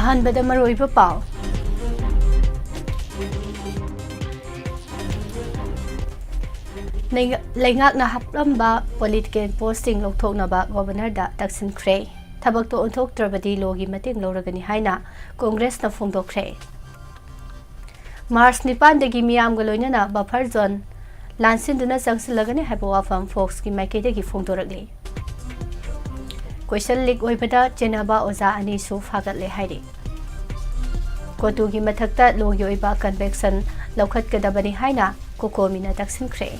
अहनबद मरोइब पाव लेंगाकना हपलंबा political posting लौथोकनबा governor दा तक्सिनख्रे थबक तो ओंथोक्त्रबदी लोगी मतेंग लौरगनी हाइना कांग्रेस न फोंदोख्रे मार्च 9 दगी मियामगा लोइनना बफर जोन लांसिनदुना चंगसिलगनी हाइबो वाफम फोक्स की माइकेदगी फोंदोरगले क्वेश्चन लीक ओइबदा चेनाबा ओजा अनि सु फागतले हाइरे कोटुगी मथक्ता लोगी ओइबा कन्वेक्शन लौखतकदबनी हाइना कोकोमीना तक्सिनख्रे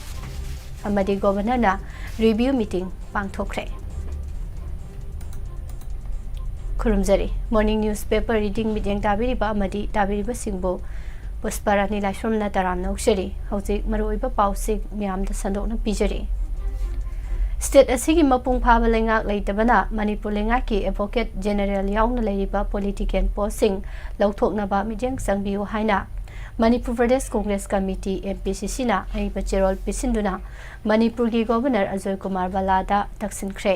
अमदी गवर्नर ना रिव्यू मीटिंग पांगथोख्रे खुरुमजरी morning newspaper reading meeting ताबिरिबा अमदी ताबिरिबा सिंगबो पुष्परानी लाइसोमना तराम नौशरी हौजिक मरोइबा पाउसिक म्यामदा संदोकना पिजरी स्टेट असिगी मपुंग फाबा लेंगाक लेतबना मणिपुर लेंगाकी एडवोकेट जनरल याउना लेरिबा पॉलिटिकल पोस्टिंग लौथोकनबा मिजेंग संगबियो हाइना मणिपुर प्रदेश कांग्रेस कमिटी एमपीसीसी ना अइबा चेरोल पिसिंदुना मणिपुर की गवर्नर अजय कुमार बालादा तक्सिनख्रे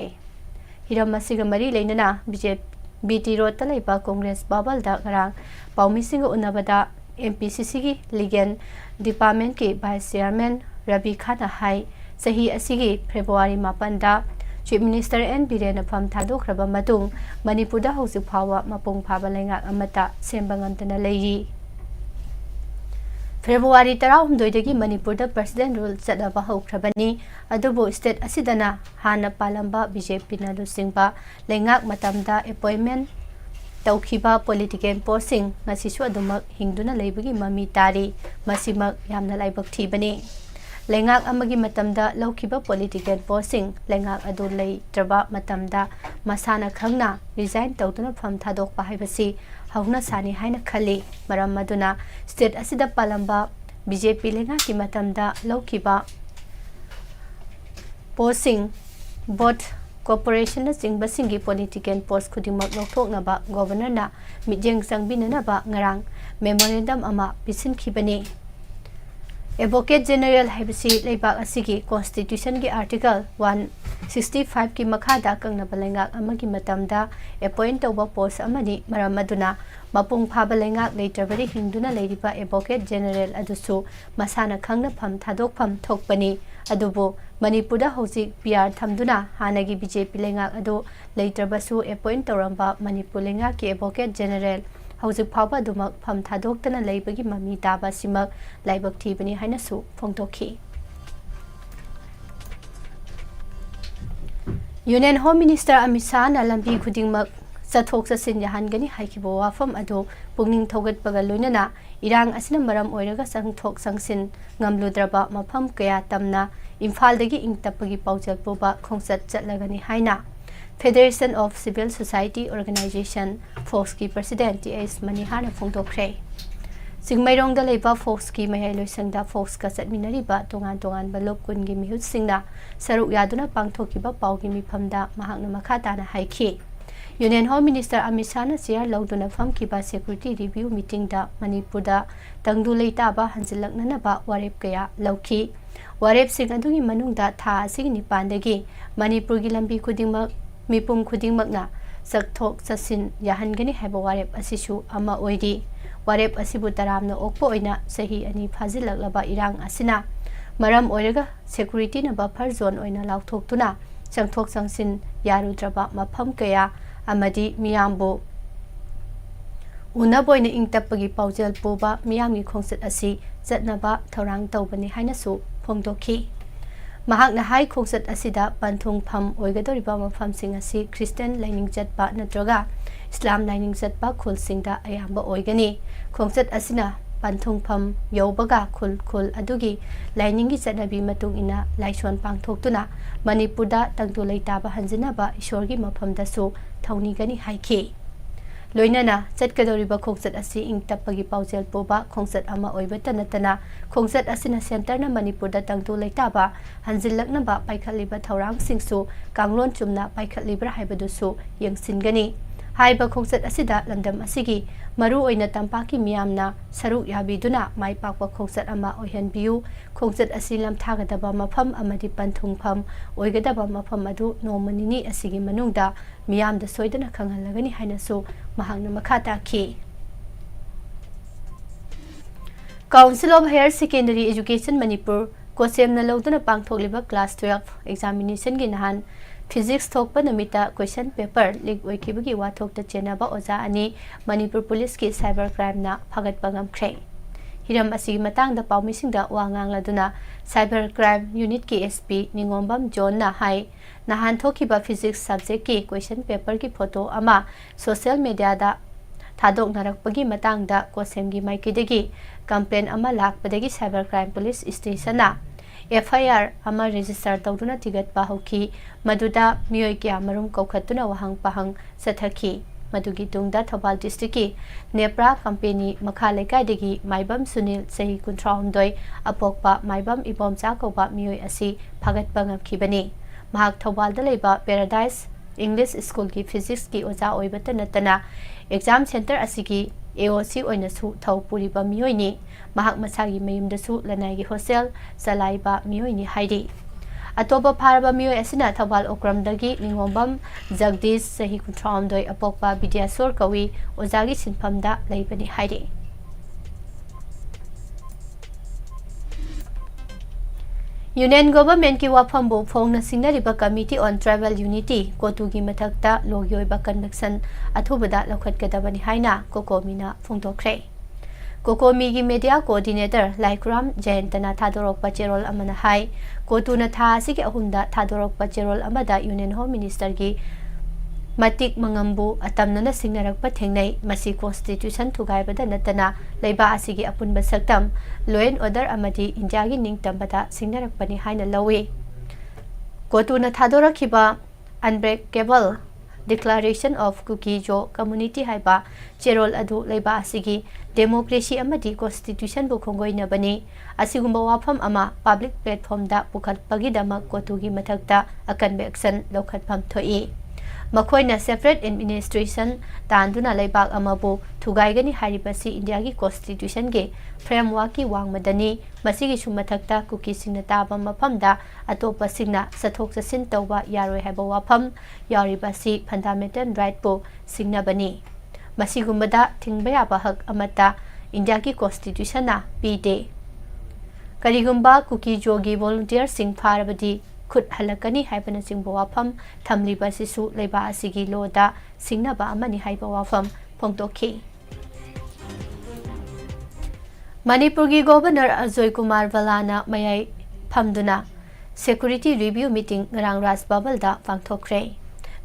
हिरम असिगा मरी लेनना बीटी रोड ता लेबा कांग्रेस बाबल दा गरांग पाउमिसिंग उनबदा एमपीसीसी की लीगल डिपार्टमेंट के वाइस चेयरमैन रवि खाना हाई सही असिगी फेब्रुआरी 9 दा चीफ मिनिस्टर एन बीरेन फम थादोख्रबा मतुंग मणिपुर दा हौजिक फावा मपुंग फाबा लेंगाक अमता सेंबा ngamtana लेयि फेब्रुआरी 12 मणिपुर प्रेसिडेंट रूल चलबा हौख्रबनी अदुबो स्टेट असिदना हाना पालंबा बीजेपी ना लुसिंबा लेंगाक मतमदा अपॉइंटमेंट तौखिबा political posting ngasisu adumak hingduna leibagi mami tari masimak yamna laibak thibani लेंगाक अमगी मतमदा लौखिबा पॉलिटिकल पोस्टिंग लेंगाक अदु लei ट्रबा मतमदा मसाना खंगना रिजाइन तौदुना फम थादोकपा हाइबसी हौना सानी हाइना खली मरम मदुना स्टेट असिदा पालंबा बीजेपी लेंगा की मतमदा लौखिबा पोस्टिंग बोट कॉर्पोरेशन न चिंगबसिंगी पॉलिटिकल पोस्ट खुदिमक लौथोकनबा गवर्नर ना मिजेंग संगबिननबा ngarang मेमोरेंडम अमा पिसिनखिबनी एडवोकेट जनरल हाइबसी लेबाक असिगी कॉन्स्टिट्यूशन की आर्टिकल 165 की मखादा कंगनबा लेंगाक अमगी मतमदा अपॉइंट तौबा पोस्ट अमनी मरम मदुना मपुंग फाबा लेंगाक लेटरबरी हिंदुना लेरिबा एडवोकेट जनरल अदुसु मसाना खंगना फम थादोकफम थोकपनी अदुबो मणिपुरदा हौजिक पीआर थमदुना हानगी बीजेपी लेंगाक अदु लेटरबसु अपॉइंट तौरंबा मणिपुर लेंगाक की एडवोकेट जनरल हौजिक फाबा दुमक फम थादोक्तना लेबगी ममी ताबा सिमक लाइबक थीबनी हाइनसु फोंगतोखी union home minister Amit Shah ना लंबी खुदिंगमक चथोक चसिन याहनगनी हाइखिबो वाफम अदो पुंगनिंग थौगतपगा लोइनना इरांग असिना मरम ओइरगा संगथोक संगसिन ngamludraba मफम कया तमना इम्फालदगी इंगतपगी पाउजल पोबा खोंगचत चतलगनी हाइना federation of civil society organisation FOCS की प्रेसिडेंट टीएस मनीहार फोंदोख्रे सिंगमैरोंग दा लेबा फोक्स की मयाई लोइसंगदा फोक्स का चटमिनरिबा तोंगान तोंगान बलोक कुनगी मिहुत सिंगना सरुक यादुना पांगथोकिबा पाउगी मिफमदा महांगना मखाताना हाइखी union home minister Amit Shah ना चेयर लौदुना फमकिबा सिक्योरिटी रिव्यू मीटिंग दा मणिपुर दा तंगदु लेताबा हंजिलकननबा वारेप कया लौखी वारेप सिंग अदुगी मनुंगदा था असिगी निपानदगी मणिपुर की लंबी खुदिंगमक मिपुम खुदिंगमकना चथोक चसिन याहनगनी हाइबा वारेप असिसु अमा ओइरी वारेप असिबु तरामना ओकपो ओइना सही अनि फाजिलकलबा इरांग असिना मरम ओइरगा सिक्योरिटी ना बफर जोन ओइना लाउथोक्तुना चंगथोक चंगसिन यारुद्रबा मफम कया अमदी मियामबो उनबोइना इंगतपगी पाउजल पोबा मियामगी खोंसत असि चतनबा थौरांग तौबनी हाइनसु फोंदोखी महाकना हाई खोंसत असिदा पंथुंग फम ओइगदोरिबा मफमसिंग असि क्रिस्टियन लाइनिंग चतपा नत्रगा इस्लाम लाइनिंग चतपा खुलसिंगदा अयाम्बा ओइगनी खोंसत असिना पंथुंग फम यौबगा खुल खुल अदुगी लाइनिंग की चतनबी मतुंग इना लाइसोन पांगथोक्तुना मणिपुरदा तंगतु लेताबा हंजिनबा ईश्वरगी मफमदसु थौनिगनी हाइखी लोइनना चटकदोरिबा खोंसत असि इंगतपगी पाउजल पोबा खोंसत अमा ओइबता नतना खोंसत असिना सेंटरना मणिपुरदा तंगतु लेताबा हंजिलकनबा पाइखलिबा थौरांग सिंगसु कांगलोन चुमना पाइखलिब्रा हाइबदुसु यंगसिनगनी हाइबा खोंगचत असिदा लमदम असिगी मरु ओइना तंपाकी मियामना सरुक याबिदुना माइ पाकवा खोंगचत अमा ओइहनबियु खोंगचत असि लमथागदबा मफम अमदि पंथुंगफम ओइगदबा मफम अदु नोमनिनी असिगी मनुंगदा मियामदा सोइदना खंगहलगनी हाइनसु महांगना मखा ताखी council of higher secondary education Manipur कोसेमना लौदुना पांगथोकलिबा क्लास 12 एग्जामिनेशन की नहान फिजिक्स थोकपा नमिता क्वेश्चन पेपर लीक ओइखिबगी वाथोकता चेनाबा ओजा अनि मणिपुर पुलिस की साइबर क्राइम ना फगतपा ngamkhre हिरम असिगी मतंगदा पाउमिसिंगदा वांगांगलादुना साइबर क्राइम यूनिट की एसपी निंगोंबम जोन ना हाई नहान थोकिबा फिजिक्स सब्जेक्ट की क्वेश्चन पेपर की फोटो अमा सोशल मीडिया दा थादोकनारकपगी मतंगदा कोसेमगी माइकिदगी कंप्लेन अमा लाकपदगी साइबर क्राइम पुलिस स्टेशन ना FIR अमा रजिस्टर तौदुना तिगतपा होखी मदुदा मियोय क्या मरुम कौखतुना वहांग पहांग सथखी मदुगी तुंगदा थौबाल डिस्ट्रिक्ट की नेप्रा कंपनी मखा लेकाइदगी माइबम सुनील सही 38 अपोकपा माइबम इबोमचा कौबा मियोय असि फागतपा ngamkhibani mahak थौबालदा लेबा पैराडाइज इंग्लिश स्कूल की फिजिक्स की ओजा ओइबता नतना एग्जाम सेंटर असिगी AOC ओइनसु थौ पुरिबा मियोयनी महाक मसागी मयुमदसु लनाइगी होस्टेल चलाइबा मियोयनी हाइदि अतोबा फारबा मियोय असिना थौबाल ओक्रमदगी निंगोंबम जगदीश सही 38 अपोकपा विद्यासोर कवि ओजागी सिनफमदा लैबनी हाइदि यूनियन गवर्नमेंट की वाफमबु फोंगना सिंगनरिबा कमिटी ऑन ट्राइबल यूनिटी कोतुगी मथक्ता लोगियोइबा कन्वेक्शन अथुबदा लौखतगदबनी हाइना कोकोमीना फोंदोखरे कोकोमी की मीडिया कोऑर्डिनेटर लाइक्राम जयंतना थादोरकपा चेरोल अमना हाई कोतुना था असिगे अहुमदा थादोरकपा चेरोल अमदा यूनियन होम मिनिस्टर की मतिक मंगम्बु अतमनना सिंगनरकपा थेंगनै मसी कॉन्स्टिट्यूशन थुगाइबदा नतना लैबा असिगे अपुनबा सक्तम लॉ एंड ऑर्डर अमदी इंडिया की निंगतंबदा सिंगनरकपनी हाइना लौवे कोतुना थादोरखिबा unbreakable declaration of Kuki Zo community हाइबा चेरोल अदु लैबा असिगी डेमोक्रेसी अमदी कॉन्स्टिट्यूशन बु खोंगोइनबनी असिगुंबा वाफम अमा पब्लिक प्लेटफॉर्म दा पुखतपगिदमक कोतुगी मथक्ता अकनबे एक्शन लौखतफम थोई मखोइना सेपरेट एडमिनिस्ट्रेशन तांदुना लैबाक अमबु थुगाइगनी हारिबसी इंडिया की कॉन्स्टिट्यूशन के फ्रेमवर्क की वांगमदनी मसिगी सुमथक्ता कुकी सिंगना ताबा मफमदा अतोपा सिंगना सथोक ससिन तौबा यारोय हाइबा वाफम यारिबसी फंडामेंटल राइट को सिंगनाबनी मसिगुंबदा थिंगबा याबा हक अमता इंडिया की कॉन्स्टिट्यूशन ना पीदे करिगुंबा कुकी जोगी वॉलंटियर सिंग फारबदी खुद हलकनी हाइबना सिंग वाफम थमलिबा सिसु लैबा असिगी लोदा सिंगनाबा अमनि हाइबा वाफम फोंदोखी मणिपुर की गवर्नर अजय कुमार वालाना मयाई फमदुना सिक्योरिटी रिव्यू मीटिंग ngarang राज बाबलदा पांगथोखरे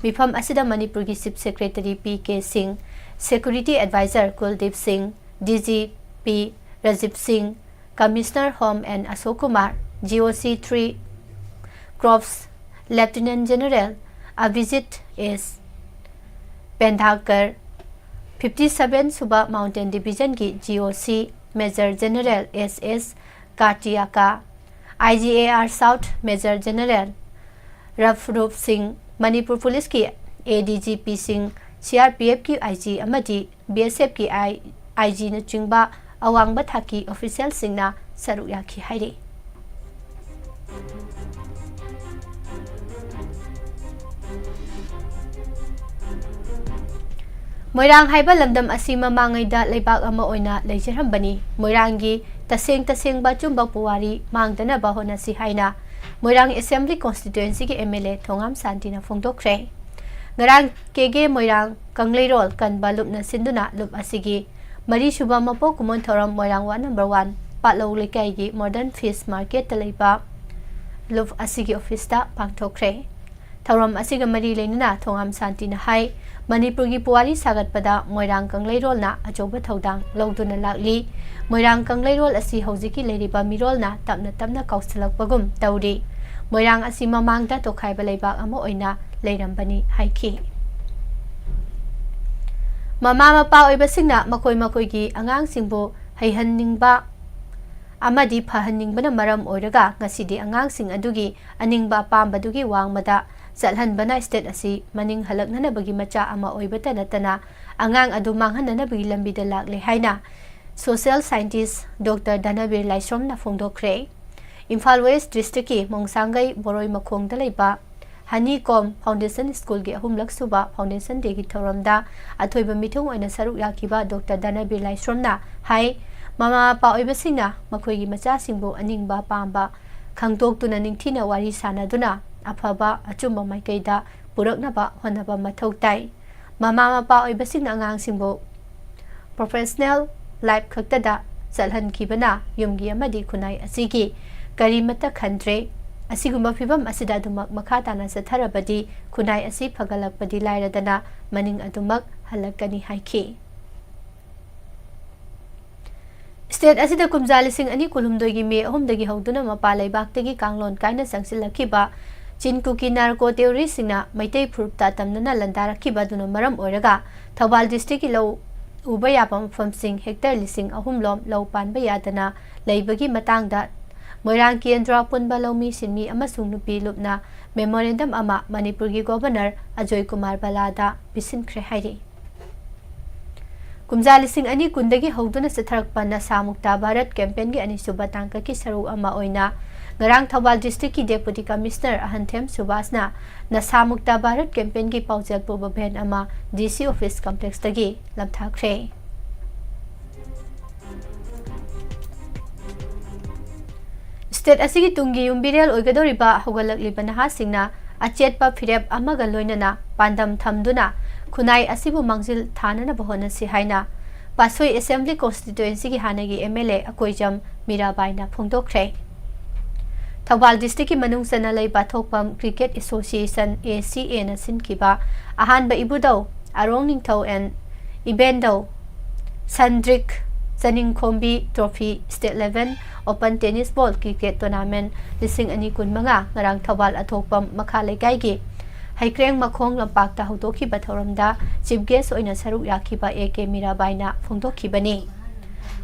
मिफम असिदा मणिपुर की chief secretary PK Singh security adviser Kuldeep Singh DGP Rajiv Singh commissioner home and Ashok Kumar GOC 3 Crops Lieutenant General Avijit S. Pendhakar 57 Suba Mountain Division की GOC Major General SS Kartiaka IGAR South Major General Rafrup Singh Manipur police की ADGP Singh CRPF की IG अमदी BSF की IG न चिंगबा अवांगबा थाकी official सिंगना सरुक याखी हाइरे मोइरांग हाइबा लमदम असि ममांगैदा लेबाक अमा ओइना लेजरहमबनी मोइरांगी तसेंग बाचुंबा पुवारी मांगदनबा होनसी हाइना मोइरांग असेंबली कॉन्स्टिट्यूएंसी के MLA थोंगाम शांतिना फोंदोखरे ngarang kege moirang kangleirol kanba lupna sinduna lup asigi mari suba mapo kumon thoram moirang wa number 1 patlo lekai gi modern fish market talaiba lup asigi office ta pangthokre thoram asiga mari leinana thongam santi na hai Manipur gi puari sagat pada moirang kangleirol na ajoba thodang lawduna lakli moirang kangleirol asi hojiki leiriba mirol na tapna kausalak pagum tauri moirang asi mamangda tokhai balaiba amo oina leirambani haiki mama mapa oibasingna makoi gi angang singbo haihaningba amadi phahaningbana maram oiraga ngasidi angang sing adugi aningba pambadugi wangmada ꯆꯠꯍꯟꯕꯅ state ꯑꯁꯤ ꯃꯅꯤꯡ ꯍꯜꯂꯛꯅꯅꯕꯒꯤ ꯃꯆꯥꯛ ꯑꯃ ꯑꯣꯏꯕꯇ ꯅꯠꯇꯅ ꯑꯉꯥꯡ ꯑꯗꯨ ꯃꯥꯡꯍꯟꯅꯅꯕꯒꯤ ꯂꯝꯕꯤꯗ ꯂꯥꯛꯂꯦ ꯍꯥꯏꯅ ꯁꯣꯁꯤꯌꯦꯜ ꯁꯥꯏꯟꯇꯤꯁ ꯗꯣꯛꯇꯔ ꯙꯅꯕꯤꯔ ꯂꯥꯏꯁ꯭ꯔꯣꯝꯅ ꯐꯣꯡꯗꯣꯛꯈ꯭ꯔꯦ꯫ ꯏꯝꯐꯥꯜ ꯋꯦꯁ ꯗꯤꯁꯇ꯭ꯔꯤꯛꯀꯤ ꯃꯣꯡꯁꯥꯡꯒꯩ ꯕꯣꯔꯣꯏ ꯃꯈꯣꯡꯗ ꯂꯩꯕ ꯍꯅꯤꯀꯣꯝ ꯐꯥꯎꯟꯗꯦꯁꯟ ꯁ꯭ꯀꯨꯜꯒꯤ 3ꯂꯛ ꯁꯨꯕ ꯐꯥꯎꯟꯗꯦꯁꯟ ꯗꯦꯒꯤ ꯊꯧꯔꯝꯗ ꯑꯊꯣꯏꯕ ꯃꯤꯊꯨꯡ ꯑꯣꯏꯅ ꯁꯔꯨꯛ ꯌꯥꯈꯤꯕ ꯗꯣꯛꯇꯔ ꯙꯅꯕꯤꯔ ꯂꯥꯏꯁ꯭ꯔꯣꯝꯅ ꯍꯥꯏ ꯃꯃꯥ ꯃꯄꯥ ꯑꯣꯏꯕꯁꯤꯡꯅ ꯃꯈꯣꯏꯒꯤ ꯃꯆꯥꯁꯤꯡꯕꯨ ꯑꯅꯤꯡꯕ ꯄꯥꯝꯕ ꯈꯪꯗꯣꯛꯇꯨꯅ ꯅꯤꯡꯊꯤꯅ ꯋꯥꯔꯤ ꯁꯥꯅꯗꯨꯅ ꯑꯐꯕ ꯑꯆꯨꯝꯕ ꯃꯥꯏꯀꯩꯗ ꯄꯨꯔꯛꯅꯕ ꯍꯣꯠꯅꯕ ꯃꯊꯧ ꯇꯥꯏ꯫ ꯃꯃꯥ ꯃꯄꯥ ꯑꯣꯏꯕꯁꯤꯡꯅ ꯑꯉꯥꯡꯁꯤꯡꯕꯨ ꯄ꯭ꯔꯣꯐꯦꯁꯅꯦꯜ ꯂꯥꯏꯐ ꯈꯛꯇꯗ ꯆꯠꯍꯟꯈꯤꯕꯅ ꯌꯨꯝꯒꯤ ꯑꯃꯗꯤ ꯈꯨꯟꯅꯥꯏ ꯑꯁꯤꯒꯤ ꯀꯔꯤꯃꯠꯇ ꯈꯟꯗ꯭ꯔꯦ꯫ ꯑꯁꯤꯒꯨꯝꯕ ꯐꯤꯚꯝ ꯑꯁꯤꯗ ꯑꯗꯨꯃꯛ ꯃꯈꯥ ꯇꯥꯅ ꯆꯠꯊꯔꯕꯗꯤ ꯈꯨꯟꯅꯥꯏ ꯑꯁꯤ ꯐꯒꯠꯂꯛꯄꯗꯤ ꯂꯥꯏꯔꯗꯅ ꯃꯅꯤꯡ ꯑꯗꯨꯃꯛ ꯍꯜꯂꯛꯀꯅꯤ ꯍꯥꯏꯈꯤ꯫ ꯁ꯭ꯇꯦꯠ ꯑꯁꯤꯗ ꯀꯨꯝꯖꯥ 2016ꯒꯤ ꯃꯦ 3ꯗꯒꯤ ꯍꯧꯗꯨꯅ ꯃꯄꯥꯟ ꯂꯩꯕꯥꯛꯇꯒꯤ ꯀꯥꯡꯂꯣꯟ ꯀꯥꯏꯅ ꯆꯪꯁꯤꯜꯂꯛꯈꯤꯕ ꯆꯤꯟꯀꯨꯀꯤ ꯅꯥꯔꯀꯣ ꯇꯦꯔꯣꯔꯤꯁꯁꯤꯡꯅ ꯃꯩꯇꯩ ꯐꯨꯔꯨꯞꯇ ꯇꯝꯅꯅ ꯂꯟꯗꯥꯔꯛꯈꯤꯕ ꯑꯗꯨꯅ ꯃꯔꯝ ꯑꯣꯏꯔꯒ ꯊꯧꯕꯥꯜ ꯗꯤꯁꯇ꯭ꯔꯤꯛꯀꯤ ꯂꯧ ꯎꯕ ꯌꯥꯕ ꯃꯐꯝꯁꯤꯡ ꯍꯦꯛꯇꯔ 3,000 ꯂꯣꯝ ꯂꯧ ꯄꯥꯟꯕ ꯌꯥꯗꯅ ꯂꯩꯕꯒꯤ ꯃꯇꯥꯡꯗ ꯃꯣꯏꯔꯥꯡ ꯀꯦꯟꯗ꯭ꯔ ꯑꯄꯨꯟꯕ ꯂꯧꯃꯤ ꯁꯤꯟꯃꯤ ꯑꯃꯁꯨꯡ ꯅꯨꯄꯤ ꯂꯨꯞꯅ ꯃꯦꯃꯣꯔꯦꯟꯗꯝ ꯑꯃ ꯃꯅꯤꯄꯨꯔꯒꯤ ꯒꯣꯚꯔꯅꯔ ꯑꯖꯣꯏ ꯀꯨꯃꯥꯔ ꯕꯂꯥꯗ ꯄꯤꯁꯤꯟꯈ꯭ꯔꯦ ꯍꯥꯏꯔꯤ꯫ ꯀꯨꯝꯖꯥ 2020ꯗꯒꯤ ꯍꯧꯗꯨꯅ ꯆꯠꯊꯔꯛꯄ ꯅꯁꯥ ꯃꯨꯛꯇ ꯚꯥꯔꯠ ꯀꯦꯝꯄꯦꯟꯒꯤ ꯑꯅꯤꯁꯨꯕ ꯇꯥꯡꯀꯛꯀꯤ ꯁꯔꯨꯛ ꯑꯃ ꯑꯣꯏꯅ ꯉꯔꯥꯡ ꯊꯧꯕꯥꯜ ꯗꯤꯁꯇ꯭ꯔꯤꯛꯀꯤ ꯗꯦꯄꯨꯇꯤ ꯀꯃꯤꯁꯅꯔ ꯑꯍꯟꯊꯦꯝ ꯁꯨꯕꯥꯁꯅ ꯅꯁꯥ ꯃꯨꯛꯇ ꯚꯥꯔꯠ ꯀꯦꯝꯄꯦꯟꯒꯤ ꯄꯥꯎꯖꯦꯜ ꯄꯨꯕ ꯚꯦꯟ ꯑꯃ ꯗꯤ.ꯁꯤ ꯑꯣꯐꯤꯁ ꯀꯝꯄ꯭ꯂꯦꯛꯁꯇꯒꯤ ꯂꯝꯊꯥꯈ꯭ꯔꯦ꯫ ꯁ꯭ꯇꯦꯠ ꯑꯁꯤꯒꯤ ꯇꯨꯡꯒꯤ ꯌꯨꯝꯕꯤꯔꯦꯜ ꯑꯣꯏꯒꯗꯧꯔꯤꯕ ꯍꯧꯒꯠꯂꯛꯂꯤꯕ ꯅꯍꯥꯁꯤꯡꯅ ꯑꯆꯦꯠꯄ ꯐꯤꯔꯦꯞ ꯑꯃꯒ ꯂꯣꯏꯅꯅ ꯄꯥꯟꯗꯝ ꯊꯝꯗꯨꯅ ꯈꯨꯟꯅꯥꯏ ꯑꯁꯤꯕꯨ ꯃꯥꯡꯖꯤꯜ ꯊꯥꯅꯅꯕ ꯍꯣꯠꯅꯁꯤ ꯍꯥꯏꯅ ꯄꯥꯠꯁꯣꯏ ꯑꯦꯁꯦꯝꯕ꯭ꯂꯤ ꯀꯣꯟꯁꯇꯤꯇ꯭ꯌꯨꯑꯦꯟꯁꯤꯒꯤ ꯍꯥꯟꯅꯒꯤ MLA ꯑꯀꯣꯏꯖꯝ ꯃꯤꯔꯥꯕꯥꯏꯅ ꯐꯣꯡꯗꯣꯛꯈ꯭ꯔꯦ꯫ ꯊꯧꯕꯥꯜ ꯗꯤꯁꯇ꯭ꯔꯤꯛꯀꯤ ꯃꯅꯨꯡ ꯆꯟꯅ ꯂꯩꯕ ꯊꯣꯛꯐꯝ ꯀ꯭ꯔꯤꯀꯦꯠ ꯑꯦꯁꯣꯁꯤꯌꯦꯁꯟ ACAꯅ ꯁꯤꯟꯈꯤꯕ ꯑꯍꯥꯟꯕ Ebudhou Arong Ningthou and Ebendhou Sundrik Chaningkhombi trophy state level open tennis ball cricket tournament 2025 ꯉꯔꯥꯡ ꯊꯧꯕꯥꯜ ꯑꯊꯣꯛꯄꯝ ꯃꯈꯥ ꯂꯩꯀꯥꯏꯒꯤ ꯍꯩꯀ꯭ꯔꯦꯡ ꯃꯈꯣꯡ ꯂꯝꯄꯥꯛꯇ ꯍꯧꯗꯣꯛꯈꯤꯕ ꯊꯧꯔꯝꯗ ꯆꯤꯐ ꯒꯦꯁ ꯑꯣꯏꯅ ꯁꯔꯨꯛ ꯌꯥꯈꯤꯕ AK ꯃꯤꯔꯥꯕꯥꯏꯅ ꯐꯣꯡꯗꯣꯛꯈꯤꯕꯅꯤ꯫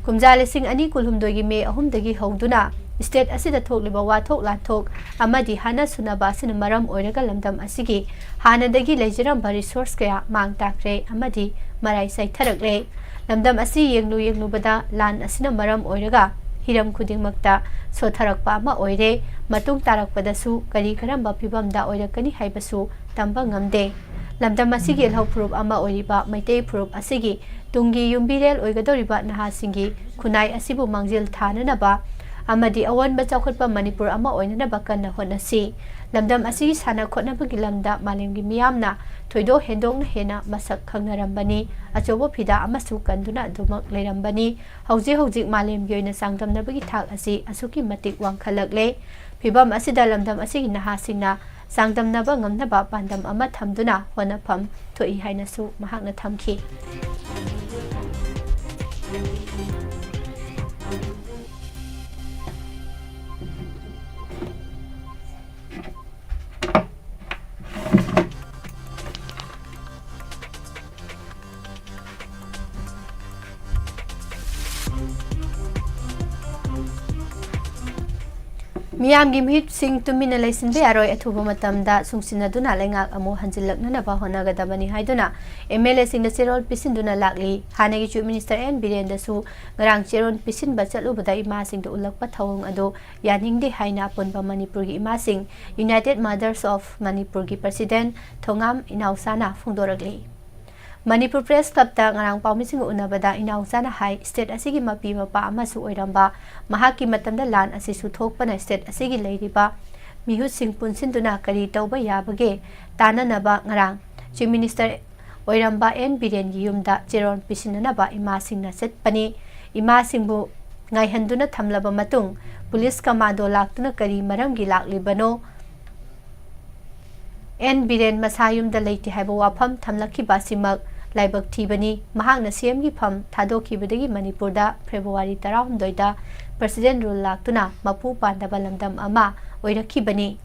ꯀꯨꯝꯖꯥ 2022ꯒꯤ ꯃꯦ 3ꯗꯒꯤ ꯍꯧꯗꯨꯅ ꯁ꯭ꯇꯦꯠ ꯑꯁꯤꯗ ꯊꯣꯛꯂꯤꯕ ꯋꯥꯊꯣꯛ ꯂꯥꯟꯊꯣꯛ ꯑꯃꯗꯤ ꯍꯥꯠꯅ ꯁꯨꯅꯕ ꯑꯁꯤꯅ ꯃꯔꯝ ꯑꯣꯏꯔꯒ ꯂꯝꯗꯝ ꯑꯁꯤꯒꯤ ꯍꯥꯟꯅꯗꯒꯤ ꯂꯩꯖꯔꯝꯕ ꯔꯤꯁꯣꯔꯁ ꯀꯌꯥ ꯃꯥꯡ ꯇꯥꯛꯈ꯭ꯔꯦ ꯑꯃꯗꯤ ꯃꯔꯥꯏ ꯆꯩꯊꯔꯛꯂꯦ꯫ ꯂꯝꯗꯝ ꯑꯁꯤ ꯌꯦꯡꯂꯨꯕꯗ ꯂꯥꯟ ꯑꯁꯤꯅ ꯃꯔꯝ ꯑꯣꯏꯔꯒ ꯍꯤꯔꯝ ꯈꯨꯗꯤꯡꯃꯛꯇ ꯁꯣꯊꯔꯛꯄ ꯑꯃ ꯑꯣꯏꯔꯦ꯫ ꯃꯇꯨꯡ ꯇꯥꯔꯛꯄꯗꯁꯨ ꯀꯔꯝꯕ ꯐꯤꯚꯝꯗ ꯑꯣꯏꯔꯛꯀꯅꯤ ꯍꯥꯏꯕꯁꯨ ꯇꯝꯕ ꯉꯝꯗꯦ꯫ ꯂꯝꯗꯝ ꯑꯁꯤꯒꯤ ꯏꯜꯍꯧ ꯐꯨꯔꯨꯞ ꯑꯃ ꯑꯣꯏꯔꯤꯕ ꯃꯩꯇꯩ ꯐꯨꯔꯨꯞ ꯑꯁꯤꯒꯤ ꯇꯨꯡꯒꯤ ꯌꯨꯝꯕꯤꯔꯦꯜ ꯑꯣꯏꯒꯗꯧꯔꯤꯕ ꯅꯍꯥꯁꯤꯡꯒꯤ ꯈꯨꯟꯅꯥꯏ ꯑꯁꯤꯕꯨ ꯃꯥꯡꯖꯤꯜ ꯊꯥꯅꯅꯕ ꯑꯃꯗꯤ ꯑꯑꯣꯟꯕ ꯆꯥꯎꯈꯠꯄ ꯃꯅꯤꯄꯨꯔ ꯑꯃ ꯑꯣꯏꯅꯅꯕ ꯀꯟꯅ ꯍꯣꯠꯅꯁꯤ꯫ ꯂꯝꯗꯝ ꯑꯁꯤꯒꯤ ꯁꯥꯟꯅ ꯈꯣꯠꯅꯕꯒꯤ ꯂꯝꯗ ꯃꯥꯂꯦꯝꯒꯤ ꯃꯤꯌꯥꯝꯅ ꯊꯣꯏꯗꯣꯛ ꯍꯦꯟꯗꯣꯛꯅ ꯍꯦꯟꯅ ꯃꯁꯛ ꯈꯪꯅꯔꯝꯕꯅꯤ꯫ ꯑꯆꯧꯕ ꯐꯤꯗꯥ ꯑꯃꯁꯨ ꯀꯟꯗꯨꯅ ꯑꯗꯨꯃꯛ ꯂꯩꯔꯝꯕꯅꯤ꯫ ꯍꯧꯖꯤꯛ ꯃꯥꯂꯦꯝꯒꯤ ꯑꯣꯏꯅ ꯆꯥꯡꯗꯝꯅꯕꯒꯤ ꯊꯥꯛ ꯑꯁꯤ ꯑꯁꯨꯛꯀꯤ ꯃꯇꯤꯛ ꯋꯥꯡꯈꯠꯂꯛꯂꯦ꯫ ꯐꯤꯚꯝ ꯑꯁꯤꯗ ꯂꯝꯗꯝ ꯑꯁꯤꯒꯤ ꯅꯍꯥꯁꯤꯡꯅ ꯆꯥꯡꯗꯝꯅꯕ ꯉꯝꯅꯕ ꯄꯥꯟꯗꯝ ꯑꯃ ꯊꯝꯗꯨꯅ ꯍꯣꯠꯅꯐꯝ ꯊꯣꯛꯏ ꯍꯥꯏꯅꯁꯨ ꯃꯍꯥꯛꯅ ꯊꯝꯈꯤ꯫ ꯃꯤꯌꯥꯝꯒꯤ ꯃꯤꯍꯨꯠꯁꯤꯡ ꯇꯨꯃꯤꯟꯅ ꯂꯩꯁꯤꯟꯕ ꯌꯥꯔꯣꯏ, ꯑꯊꯨꯕ ꯃꯇꯝꯗ ꯁꯨꯡꯁꯤꯟꯅꯗꯨꯅ ꯂꯩꯉꯥꯛ ꯑꯃꯨꯛ ꯍꯟꯖꯤꯜꯂꯛꯅꯅꯕ ꯍꯣꯠꯅꯒꯗꯕꯅꯤ ꯍꯥꯏꯗꯨꯅ MLAꯁꯤꯡꯗ ꯆꯦꯔꯣꯜ ꯄꯤꯁꯤꯟꯗꯨꯅ ꯂꯥꯛꯂꯤ꯫ ꯍꯥꯟꯅꯒꯤ ꯆꯤꯐ ꯃꯤꯅꯤꯁꯇꯔ N. ꯕꯤꯔꯦꯟꯗꯁꯨ ꯉꯔꯥꯡ ꯆꯦꯔꯣꯜ ꯄꯤꯁꯤꯟꯕ ꯆꯠꯂꯨꯕꯗ ꯏꯃꯥꯁꯤꯡꯗ ꯎꯠꯂꯛꯄ ꯊꯧꯑꯣꯡ ꯑꯗꯨ ꯌꯥꯅꯤꯡꯗꯦ ꯍꯥꯏꯅ ꯑꯄꯨꯟꯕ ꯃꯅꯤꯄꯨꯔꯒꯤ ꯏꯃꯥꯁꯤꯡ ꯌꯨꯅꯥꯏꯇꯦꯗ ꯃꯥꯗꯔꯁ ꯑꯣꯐ ꯃꯅꯤꯄꯨꯔꯒꯤ ꯄ꯭ꯔꯁꯤꯗꯦꯟꯠ ꯊꯣꯉꯥꯝ ꯏꯅꯥꯎꯆꯥꯅ ꯐꯣꯡꯗꯣꯔꯛꯂꯤ꯫ ꯃꯅꯤꯄꯨꯔ ꯄ꯭ꯔꯦꯁ ꯀ꯭ꯂꯕꯇ ꯉꯔꯥꯡ ꯄꯥꯎꯃꯤꯁꯤꯡꯒ ꯎꯅꯕꯗ ꯏꯅꯥꯎꯆꯥꯅ ꯍꯥꯏ ꯁ꯭ꯇꯦꯠ ꯑꯁꯤꯒꯤ ꯃꯄꯤ ꯃꯄꯥ ꯑꯃꯁꯨ ꯑꯣꯏꯔꯝꯕ ꯃꯍꯥꯛꯀꯤ ꯃꯇꯝꯗ ꯂꯥꯟ ꯑꯁꯤꯁꯨ ꯊꯣꯛꯄꯅ ꯁ꯭ꯇꯦꯠ ꯑꯁꯤꯒꯤ ꯂꯩꯔꯤꯕ ꯃꯤꯍꯨꯠꯁꯤꯡ ꯄꯨꯟꯁꯤꯟꯗꯨꯅ ꯀꯔꯤ ꯇꯧꯕ ꯌꯥꯕꯒꯦ ꯇꯥꯟꯅꯅꯕ ꯉꯔꯥꯡ ꯆꯤꯐ ꯃꯤꯅꯤꯁꯇꯔ ꯑꯣꯏꯔꯝꯕ N. ꯕꯤꯔꯦꯟꯒꯤ ꯌꯨꯝꯗ ꯆꯦꯔꯣꯜ ꯄꯤꯁꯤꯟꯅꯅꯕ ꯏꯃꯥꯁꯤꯡꯅ ꯆꯠꯄꯅꯤ꯫ ꯏꯃꯥꯁꯤꯡꯕꯨ ꯉꯥꯏꯍꯟꯗꯨꯅ ꯊꯝꯂꯕ ꯃꯇꯨꯡ ꯄꯨꯂꯤꯁ ꯀꯃꯥꯟꯗꯣ ꯂꯥꯛꯇꯨꯅ ꯀꯔꯤ ꯃꯔꯝꯒꯤ ꯂꯥꯛꯂꯤꯕꯅꯣ? N. ꯕꯤꯔꯦꯟ ꯃꯁꯥ ꯌꯨꯝꯗ ꯂꯩꯇꯦ ꯍꯥꯏꯕ ꯋꯥꯐꯝ ꯊꯝꯂꯛꯈꯤꯕ ꯑꯁꯤꯃꯛ ꯂꯥꯏꯕꯛ ꯊꯤꯕꯅꯤ꯫ ꯃꯍꯥꯛꯅ CMꯒꯤ ꯐꯝ ꯊꯥꯗꯣꯛꯈꯤꯕꯗꯒꯤ ꯃꯅꯤꯄꯨꯔꯗ ꯐꯦꯕ꯭ꯔꯨꯋꯥꯔꯤ 18ꯗ ꯄ꯭ꯔꯁꯤꯗꯦꯟꯠ ꯔꯨꯜ ꯂꯥꯛꯇꯨꯅ ꯃꯄꯨ ꯄꯥꯟꯗꯕ ꯂꯝꯗꯝ ꯑꯃ ꯑꯣꯏꯔꯛꯈꯤꯕꯅꯤ꯫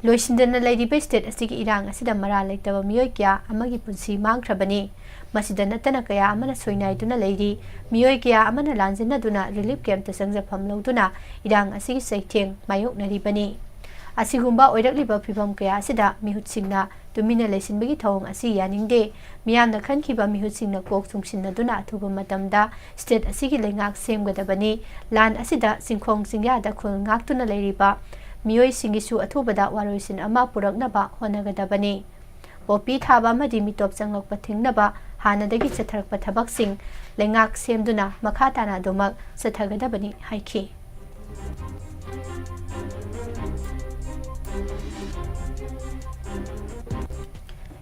ꯂꯣꯏꯁꯤꯟꯗꯅ ꯂꯩꯔꯤꯕ ꯁ꯭ꯇꯦꯠ ꯑꯁꯤꯒꯤ ꯏꯔꯥꯡ ꯑꯁꯤꯗ ꯃꯔꯥꯜ ꯂꯩꯇꯕ ꯃꯤꯑꯣꯏ ꯀꯌꯥ ꯑꯃꯒꯤ ꯄꯨꯟꯁꯤ ꯃꯥꯡꯈ꯭ꯔꯕꯅꯤ꯫ ꯃꯁꯤꯗ ꯅꯠꯇꯅ ꯀꯌꯥ ꯑꯃꯅ ꯁꯣꯏꯅꯥꯏꯗꯨꯅ ꯂꯩꯔꯤ꯫ ꯃꯤꯑꯣꯏ ꯀꯌꯥ ꯑꯃꯅ ꯂꯥꯟꯖꯤꯟꯅꯗꯨꯅ ꯔꯤꯂꯤꯐ ꯀꯦꯝꯞꯇ ꯆꯪꯖꯐꯝ ꯂꯧꯗꯨꯅ ꯏꯔꯥꯡ ꯑꯁꯤꯒꯤ ꯆꯩꯊꯦꯡ ꯃꯥꯌꯣꯛꯅꯔꯤꯕꯅꯤ꯫ ꯑꯁꯤꯒꯨꯝꯕ ꯑꯣꯏꯔꯛꯂꯤꯕ ꯐꯤꯚꯝ ꯀꯌꯥ ꯑꯁꯤꯗ ꯃꯤꯍꯨꯠꯁꯤꯡꯅ ꯇꯨꯃꯤꯟꯅ ꯂꯩꯁꯤꯟꯕꯒꯤ ꯊꯧꯑꯣꯡ ꯑꯁꯤ ꯌꯥꯅꯤꯡꯗꯦ꯫ ꯃꯤꯌꯥꯝꯅ ꯈꯟꯈꯤꯕ ꯃꯤꯍꯨꯠꯁꯤꯡꯅ ꯀꯣꯛ ꯆꯨꯡꯁꯤꯟꯅꯗꯨꯅ ꯑꯊꯨꯕ ꯃꯇꯝꯗ ꯁ꯭ꯇꯦꯠ ꯑꯁꯤꯒꯤ ꯂꯩꯉꯥꯛ ꯁꯦꯝꯒꯗꯕꯅꯤ꯫ ꯂꯥꯟ ꯑꯁꯤꯗ ꯆꯤꯡꯈꯣꯡ ꯆꯤꯡꯌꯥꯗ ꯈꯨꯜ ꯉꯥꯛꯇꯨꯅ ꯂꯩꯔꯤꯕ ꯃꯤꯑꯣꯏꯁꯤꯡꯒꯤꯁꯨ ꯑꯊꯨꯕꯗ ꯋꯥꯔꯣꯏꯁꯤꯟ ꯑꯃ ꯄꯨꯔꯛꯅꯕ ꯍꯣꯠꯅꯒꯗꯕꯅꯤ꯫ ꯄꯣꯄꯤ ꯊꯥꯕ ꯑꯃꯗꯤ ꯃꯤꯇꯣꯞ ꯆꯪꯂꯛꯄ ꯊꯤꯡꯅꯕ ꯍꯥꯟꯅꯗꯒꯤ ꯆꯠꯊꯔꯛꯄ ꯊꯕꯛꯁꯤꯡ ꯂꯩꯉꯥꯛ ꯁꯦꯝꯗꯨꯅ ꯃꯈꯥ ꯇꯥꯅ ꯑꯗꯨꯃꯛ ꯆꯠꯊꯒꯗꯕꯅꯤ ꯍꯥꯏꯈꯤ꯫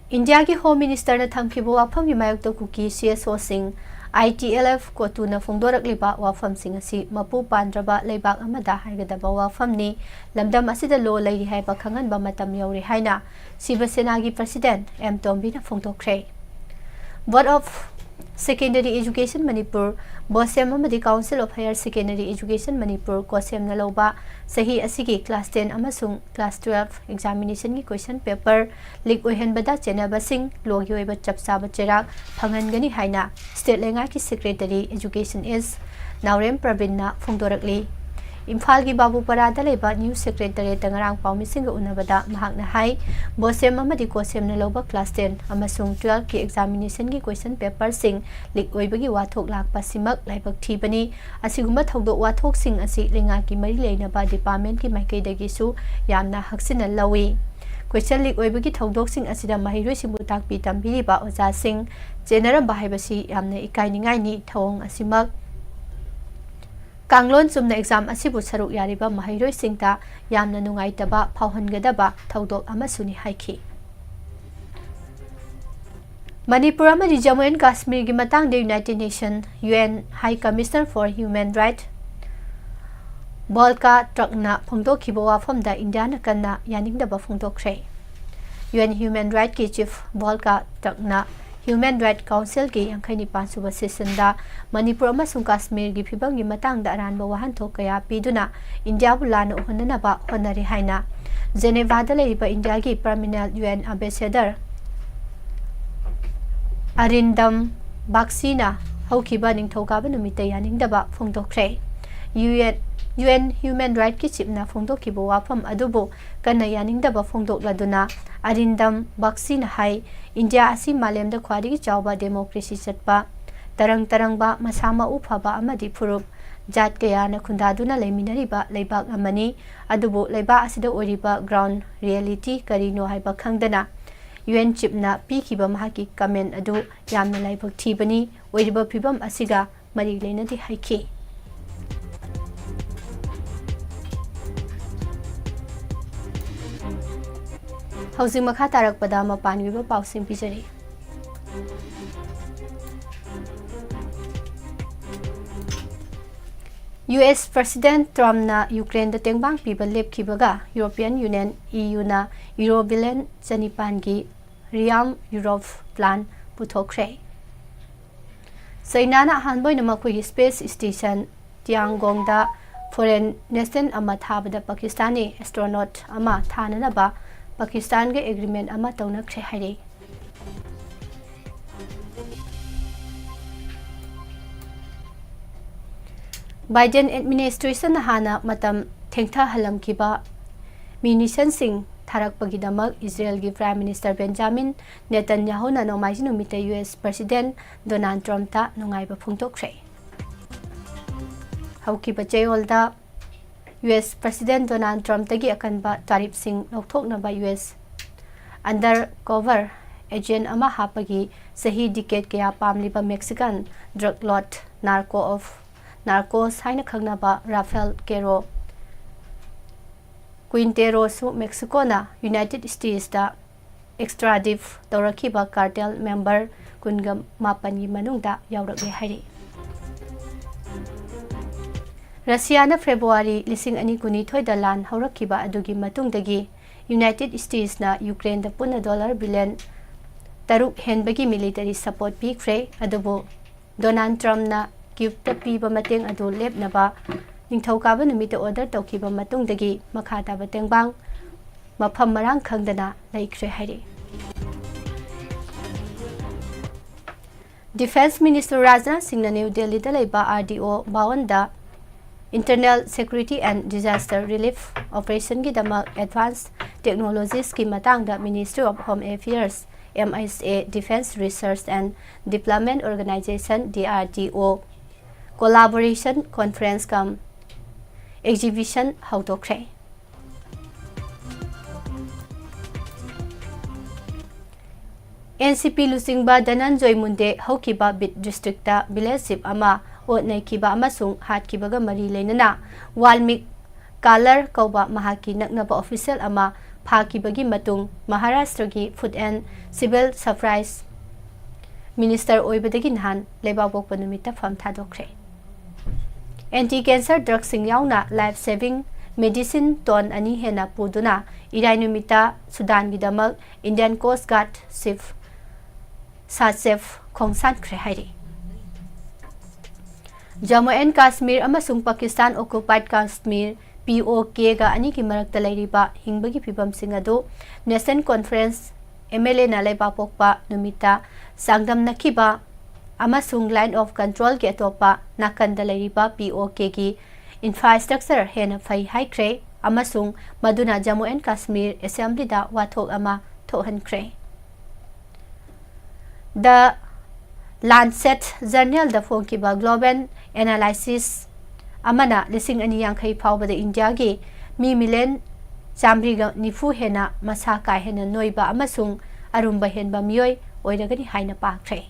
ꯏꯟꯗꯤꯌꯥꯒꯤ ꯍꯣꯝ ꯃꯤꯅꯤꯁꯇꯔꯅ ꯊꯝꯈꯤꯕ ꯋꯥꯐꯝꯒꯤ ꯃꯥꯌꯣꯛꯇ ꯀꯨꯀꯤ CSOꯁꯤꯡ ITLF ꯀꯣꯇꯨꯅ ꯐꯣꯡꯗꯣꯔꯛꯂꯤꯕ ꯋꯥꯐꯝꯁꯤꯡ ꯑꯁꯤ ꯃꯄꯨ ꯄꯥꯟꯗ꯭ꯔꯕ ꯂꯩꯕꯥꯛ ꯑꯃꯗ ꯍꯥꯏꯒꯗꯕ ꯋꯥꯐꯝꯅꯤ꯫ ꯂꯝꯗꯝ ꯑꯁꯤꯗ ꯂꯣ ꯂꯩꯔꯤ ꯍꯥꯏꯕ ꯈꯪꯍꯟꯕ ꯃꯇꯝ ꯌꯧꯔꯦ ꯍꯥꯏꯅ ꯁꯤꯕ ꯁꯦꯅꯥꯒꯤ ꯄ꯭ꯔꯁꯤꯗꯦꯟꯠ M. ꯇꯣꯝꯕꯤꯅ ꯐꯣꯡꯗꯣꯛꯈ꯭ꯔꯦ꯫ Board of secondary education Manipur BOSEM ꯑꯃꯗꯤ council of higher secondary education Manipur ꯀꯣꯁꯦꯝꯅ ꯂꯧꯕ ꯆꯍꯤ ꯑꯁꯤꯒꯤ ꯀ꯭ꯂꯥꯁ 10 ꯑꯃꯁꯨꯡ ꯀ꯭ꯂꯥꯁ 12 ꯑꯦꯛꯖꯥꯃꯤꯅꯦꯁꯟꯒꯤ ꯀꯣꯏꯁꯟ ꯄꯦꯄꯔ ꯂꯤꯛ ꯑꯣꯏꯍꯟꯕꯗ ꯆꯦꯟꯅꯕꯁꯤꯡ ꯂꯣꯒꯤ ꯑꯣꯏꯕ ꯆꯞ ꯆꯥꯕ ꯆꯩꯔꯥꯛ ꯐꯪꯍꯟꯒꯅꯤ ꯍꯥꯏꯅ ꯁ꯭ꯇꯦꯠ ꯂꯩꯉꯥꯛꯀꯤ ꯁꯦꯀ꯭ꯔꯦꯇꯔꯤ ꯑꯦꯖꯨꯀꯦꯁꯟ ꯑꯦꯁ ꯅꯥꯎꯔꯦꯝ ꯄ꯭ꯔꯕꯤꯟꯅ ꯐꯣꯡꯗꯣꯔꯛꯂꯤ꯫ ꯏꯝꯐꯥꯜꯒꯤ ꯕꯥꯕꯨꯄꯥꯔꯥꯗ ꯂꯩꯕ ꯅ꯭ꯌꯨꯁ ꯁꯦꯀ꯭ꯔꯦꯇꯔꯤꯌꯦꯠꯇ ꯉꯔꯥꯡ ꯄꯥꯎꯃꯤꯁꯤꯡꯒ ꯎꯅꯕꯗ ꯃꯍꯥꯛꯅ ꯍꯥꯏ ꯕꯣꯁꯦꯝ ꯑꯃꯗꯤ ꯀꯣꯁꯦꯝꯅ ꯂꯧꯕ ꯀ꯭ꯂꯥꯁ 10 ꯑꯃꯁꯨꯡ 12ꯒꯤ ꯑꯦꯛꯖꯥꯃꯤꯅꯦꯁꯟꯒꯤ ꯀꯣꯏꯁꯟ ꯄꯦꯄꯔꯁꯤꯡ ꯂꯤꯛ ꯑꯣꯏꯕꯒꯤ ꯋꯥꯊꯣꯛ ꯂꯥꯛꯄꯁꯤꯃꯛ ꯂꯥꯏꯕꯛ ꯊꯤꯕꯅꯤ꯫ ꯑꯁꯤꯒꯨꯝꯕ ꯊꯧꯗꯣꯛ ꯋꯥꯊꯣꯛꯁꯤꯡ ꯑꯁꯤ ꯂꯩꯉꯥꯛꯀꯤ ꯃꯔꯤ ꯂꯩꯅꯕ ꯗꯤꯄꯥꯔꯠꯃꯦꯟꯠꯀꯤ ꯃꯥꯏꯀꯩꯗꯒꯤꯁꯨ ꯌꯥꯝꯅ ꯍꯛꯁꯤꯟꯅ ꯂꯧꯏ꯫ ꯀꯣꯏꯁꯟ ꯂꯤꯛ ꯑꯣꯏꯕꯒꯤ ꯊꯧꯗꯣꯛꯁꯤꯡ ꯑꯁꯤꯗ ꯃꯍꯩꯔꯣꯏꯁꯤꯡꯕꯨ ꯇꯥꯛꯄꯤ ꯇꯝꯕꯤꯔꯤꯕ ꯑꯣꯖꯥꯁꯤꯡ ꯆꯦꯟꯅꯔꯝꯕ ꯍꯥꯏꯕꯁꯤ ꯌꯥꯝꯅ ꯏꯀꯥꯏꯅꯤꯡꯉꯥꯏꯅꯤ꯫ ꯊꯧꯑꯣꯡ ꯑꯁꯤꯃꯛ ꯀꯥꯡꯂꯣꯟ ꯆꯨꯝꯅ ꯑꯦꯛꯖꯥꯝ ꯑꯁꯤꯕꯨ ꯁꯔꯨꯛ ꯌꯥꯔꯤꯕ ꯃꯍꯩꯔꯣꯏꯁꯤꯡꯗ ꯌꯥꯝꯅ ꯅꯨꯡꯉꯥꯏꯇꯕ ꯐꯥꯎꯍꯟꯒꯗꯕ ꯊꯧꯗꯣꯛ ꯑꯃꯁꯨꯅꯤ ꯍꯥꯏꯈꯤ꯫ ꯃꯅꯤꯄꯨꯔ ꯑꯃꯗꯤ ꯖꯝꯃꯨ ꯑꯦꯟड ꯀꯥꯁꯃꯤꯔꯒꯤ ꯃꯇꯥꯡꯗ united nation UN high commissioner for human right Volker ꯇ꯭ꯔꯛꯅ ꯐꯣꯡꯗꯣꯛꯈꯤꯕ ꯋꯥꯐꯝꯗ ꯏꯟꯗꯤꯌꯥꯅ ꯀꯟꯅ ꯌꯥꯅꯤꯡꯗꯕ ꯐꯣꯡꯗꯣꯛꯈ꯭ꯔꯦ꯫ UN ꯍ꯭ꯌꯨꯃꯦꯟ ꯔꯥꯏꯠꯀꯤ ꯆꯤꯐ ꯚꯣꯜꯀꯥ ꯇ꯭ꯔꯛꯅ ꯍ꯭ꯌꯨꯃꯦꯟ ꯔꯥꯏꯠ ꯀꯥꯎꯟꯁꯤꯜꯒꯤ 59ꯁꯨꯕ ꯁꯦꯁꯟꯗ ꯃꯅꯤꯄꯨꯔ ꯑꯃꯁꯨꯡ ꯀꯥꯁꯃꯤꯔꯒꯤ ꯐꯤꯚꯝꯒꯤ ꯃꯇꯥꯡꯗ ꯑꯔꯥꯟꯕ ꯋꯥꯍꯟꯊꯣꯛ ꯀꯌꯥ ꯄꯤꯗꯨꯅ ꯏꯟꯗꯤꯌꯥꯕꯨ ꯂꯥꯟꯅ ꯎꯍꯟꯅꯅꯕ ꯍꯣꯠꯅꯔꯦ ꯍꯥꯏꯅ ꯖꯦꯅꯦꯚꯥꯗ ꯂꯩꯔꯤꯕ ꯏꯟꯗꯤꯌꯥꯒꯤ ꯄꯔꯃꯤꯅꯦꯟꯠ UN ꯑꯦꯝꯕꯦꯁꯦꯗꯔ ꯑꯔꯤꯟꯗꯝ ꯕꯥꯛꯁꯤꯅ ꯍꯧꯈꯤꯕ ꯅꯤꯡꯊꯧꯀꯥꯕ ꯅꯨꯃꯤꯠꯇ ꯌꯥꯅꯤꯡꯗꯕ ꯐꯣꯡꯗꯣꯛꯈ꯭ꯔꯦ꯫ UN ꯍ꯭ꯌꯨꯃꯦꯟ ꯔꯥꯏꯠꯀꯤ ꯆꯤꯞꯅ ꯐꯣꯡꯗꯣꯛꯈꯤꯕ ꯋꯥꯐꯝ ꯑꯗꯨꯕꯨ ꯀꯟꯅ ꯌꯥꯅꯤꯡꯗꯕ ꯐꯣꯡꯗꯣꯛꯂꯗꯨꯅ ꯑꯔꯤꯟꯗꯝ ꯕꯥꯛꯁꯤꯅ ꯍꯥꯏ ꯏꯟꯗꯤꯌꯥ ꯑꯁꯤ ꯃꯥꯂꯦꯝꯗ ꯈ꯭ꯋꯥꯏꯗꯒꯤ ꯆꯥꯎꯕ ꯗꯦꯃꯣꯀ꯭ꯔꯦꯁꯤ ꯆꯠꯄ ꯇꯔꯪ ꯇꯔꯪꯕ ꯃꯁꯥ ꯃꯎ ꯐꯕ ꯑꯃꯗꯤ ꯐꯨꯔꯨꯞ ꯖꯥꯠ ꯀꯌꯥꯅ ꯈꯨꯟꯗꯥꯗꯨꯅ ꯂꯩꯃꯤꯟꯅꯔꯤꯕ ꯂꯩꯕꯥꯛ ꯑꯃꯅꯤ꯫ ꯑꯗꯨꯕꯨ ꯂꯩꯕꯥꯛ ꯑꯁꯤꯗ ꯑꯣꯏꯔꯤꯕ ꯒ꯭ꯔꯥꯎꯟ ꯔꯤꯌꯦꯂꯤꯇꯤ ꯀꯔꯤꯅꯣ ꯍꯥꯏꯕ ꯈꯪꯗꯅ UN ꯆꯤꯞꯅ ꯄꯤꯈꯤꯕ ꯃꯍꯥꯛꯀꯤ ꯀꯃꯦꯟꯠ ꯑꯗꯨ ꯌꯥꯝꯅ ꯂꯥꯏꯕꯛ ꯊꯤꯕꯅꯤ꯫ ꯑꯣꯏꯔꯤꯕ ꯐꯤꯚꯝ ꯑꯁꯤꯒ ꯃꯔꯤ ꯂꯩꯅꯗꯦ ꯍꯥꯏꯈꯤ꯫ ꯍꯧꯖꯤꯛ ꯃꯈꯥ ꯇꯥꯔꯛꯄꯗ ꯃꯄꯥꯟꯒꯤ ꯑꯣꯏꯕ ꯄꯥꯎꯁꯤꯡ ꯄꯤꯖꯔꯤ꯫ US ꯄ꯭ꯔꯁꯤꯗꯦꯟꯠ ꯇ꯭ꯔꯝꯞꯅ ꯌꯨꯀ꯭ꯔꯦꯟꯗ ꯇꯦꯡꯕꯥꯡ ꯄꯤꯕ ꯂꯦꯞꯈꯤꯕꯒ ꯌꯨꯔꯣꯄꯤꯌꯟ ꯌꯨꯅꯤꯌꯟ EUꯅ ꯌꯨꯔꯣ ꯕꯤꯂꯤꯌꯟ 900ꯒꯤ ꯔꯤꯌꯥꯔꯝ ꯌꯨꯔꯣꯞ ꯄ꯭ꯂꯥꯟ ꯄꯨꯊꯣꯛꯈ꯭ꯔꯦ꯫ ꯆꯩꯅꯥꯅ ꯑꯍꯥꯟꯕ ꯑꯣꯏꯅ ꯃꯈꯣꯏꯒꯤ ꯁ꯭ꯄꯦꯁ ꯁ꯭ꯇꯦꯁꯟ ꯇꯤꯌꯥꯡꯒꯣꯡꯗ ꯐꯣꯔꯦꯟ ꯅꯦꯁꯅꯦꯜ ꯑꯃ ꯊꯥꯕꯗ ꯄꯥꯀꯤꯁꯇꯥꯅꯤ ꯑꯦꯁꯇ꯭ꯔꯣꯅꯣꯠ ꯑꯃ ꯊꯥꯅꯅꯕ ꯄꯥꯀꯤꯁꯇꯥꯟꯒ ꯑꯦꯒ꯭ꯔꯤꯃꯦꯟꯠ ꯑꯃ ꯇꯧꯅꯈ꯭ꯔꯦ ꯍꯥꯏꯔꯤ꯫ ꯕꯥꯏꯗꯦꯟ ꯑꯦꯗꯃꯤꯅꯤꯁꯇ꯭ꯔꯦꯁꯟꯅ ꯍꯥꯟꯅ ꯃꯇꯝ ꯊꯦꯡꯊꯍꯜꯂꯝꯈꯤꯕ ꯃ꯭ꯌꯨꯅꯤꯁꯟꯁꯤꯡ ꯊꯥꯔꯛꯄꯒꯤꯗꯃꯛ ꯏꯖꯔꯦꯜꯒꯤ ꯄ꯭ꯔꯥꯏꯝ ꯃꯤꯅꯤꯁꯇꯔ ꯕꯦꯟꯖꯥꯃꯤꯟ ꯅꯦꯇꯟꯌꯥꯍꯨꯅ ꯅꯣꯡꯃꯥꯏꯖꯤꯡ ꯅꯨꯃꯤꯠꯇ US ꯄ꯭ꯔꯁꯤꯗꯦꯟꯠ ꯗꯣꯅꯥꯜꯗ ꯇ꯭ꯔꯝꯞꯇ ꯅꯨꯡꯉꯥꯏꯕ ꯐꯣꯡꯗꯣꯛꯈ꯭ꯔꯦ꯫ ꯍꯧꯈꯤꯕ ꯆꯌꯣꯜꯗ US ꯄ꯭ꯔꯁꯤꯗꯦꯟꯠ ꯗꯣꯅꯥꯜꯗ ꯇ꯭ꯔꯝꯞꯇꯒꯤ ꯑꯀꯟꯕ ꯇꯥꯔꯤꯐꯁꯤꯡ ꯂꯧꯊꯣꯛꯅꯕ US ꯑꯟꯗꯔꯀꯣꯚꯔ ꯑꯦꯖꯦꯟꯠ ꯑꯃ ꯍꯥꯞꯄꯒꯤ ꯆꯍꯤ ꯗꯤꯀꯦꯗ ꯀꯌꯥ ꯄꯥꯝꯂꯤꯕ ꯃꯦꯛꯁꯤꯀꯥꯟ ꯗ꯭ꯔꯒ ꯂꯣꯔꯗ ꯅꯥꯔꯀꯣꯁ ꯍꯥꯏꯅ ꯈꯪꯅꯕ ꯔꯥꯐꯦꯜ ꯀꯦꯔꯣ ꯀꯨꯏꯟꯇꯦꯔꯣꯁꯨ ꯃꯦꯛꯁꯤꯀꯣꯅ ꯌꯨꯅꯥꯏꯇꯦꯗ ꯁ꯭ꯇꯦꯠꯁꯇ ꯑꯦꯛꯁꯇ꯭ꯔꯥꯗꯤꯠ ꯇꯧꯔꯛꯈꯤꯕ ꯀꯥꯔꯇꯦꯜ ꯃꯦꯝꯕꯔ 18ꯒꯤ ꯃꯅꯨꯡꯗ ꯌꯥꯎꯔꯛꯂꯦ ꯍꯥꯏꯔꯤ꯫ ꯔꯁꯤꯌꯥꯅ ꯐꯦꯕ꯭ꯔꯨꯋꯥꯔꯤ 2022ꯗ ꯂꯥꯟ ꯍꯧꯔꯛꯈꯤꯕ ꯑꯗꯨꯒꯤ ꯃꯇꯨꯡꯗꯒꯤ ꯌꯨꯅꯥꯏꯇꯦꯗ ꯁ꯭ꯇꯦꯠꯁꯅ ꯌꯨꯀ꯭ꯔꯦꯟꯗ ꯄꯨꯟꯅ $3 ꯕꯤꯂꯤꯌꯟ ꯍꯦꯟꯕꯒꯤ ꯃꯤꯂꯤꯇꯔꯤ ꯁꯄꯣꯔꯠ ꯄꯤꯈ꯭ꯔꯦ꯫ ꯑꯗꯨꯕꯨ ꯗꯣꯅꯥꯜꯗ ꯇ꯭ꯔꯝꯞꯅ ꯀꯤꯌꯨꯕꯇ ꯄꯤꯕ ꯃꯇꯦꯡ ꯑꯗꯨ ꯂꯦꯞꯅꯕ ꯅꯤꯡꯊꯧꯀꯥꯕ ꯅꯨꯃꯤꯠꯇ ꯑꯣꯔꯗꯔ ꯇꯧꯈꯤꯕ ꯃꯇꯨꯡꯗꯒꯤ ꯃꯈꯥ ꯇꯥꯕ ꯇꯦꯡꯕꯥꯡ ꯃꯐꯝ ꯃꯔꯥꯡ ꯈꯪꯗꯅ ꯂꯩꯈ꯭ꯔꯦ ꯍꯥꯏꯔꯤ꯫ ꯗꯤꯐꯦꯟꯁ ꯃꯤꯅꯤꯁꯇꯔ ꯔꯥꯖꯅꯥꯊ ꯁꯤꯡꯅ ꯅ꯭ꯌꯨ ꯗꯦꯜꯂꯤꯗ ꯂꯩꯕ RDO ꯚꯥꯋꯟꯗ Internal Security and Disaster Relief Operation ki damak Advanced Technologies ki matangda Ministry of Home Affairs, MISA, Defense Research and Development Organization DRDO Collaboration Conference kam exhibition hautokre. NCP Lusingba Dananjoy Munde Hokiba Bit District ta Bilesip ama Otnai kiba amasung hat kibaga mari leinana Walmik Kalar kauba mahaki naknaba official ama phakibagi matung Maharashtra gi Food and Civil Supplies Minister oibadagi nahan leibawok panumita fam thadokre. Anti-cancer drugs sing yauna life-saving medicine ton ani hena puduna irai numita Sudan gidamak Indian Coast Guard Chief Satsef Khongsan kre hairi. Jammu and Kashmir amasung Pakistan occupied Kashmir POK ga ani ki marakta lairiba hingbagi phibam sing adu Nation Conference MLA na leibapokpa numita sangdam nakiba amasung line of control ke atopa nakanda lairiba POK ki infrastructure hena phai haikre amasung maduna Jammu and Kashmir Assembly da wathok ama thohan kre. The Lancet Journal da phongkiba global analysis amana lising ani yangkhai phawbada India gi mi million chamriga nifu hena masa kai hena noiba amasung arumba henba mioi oiragani haina pakre.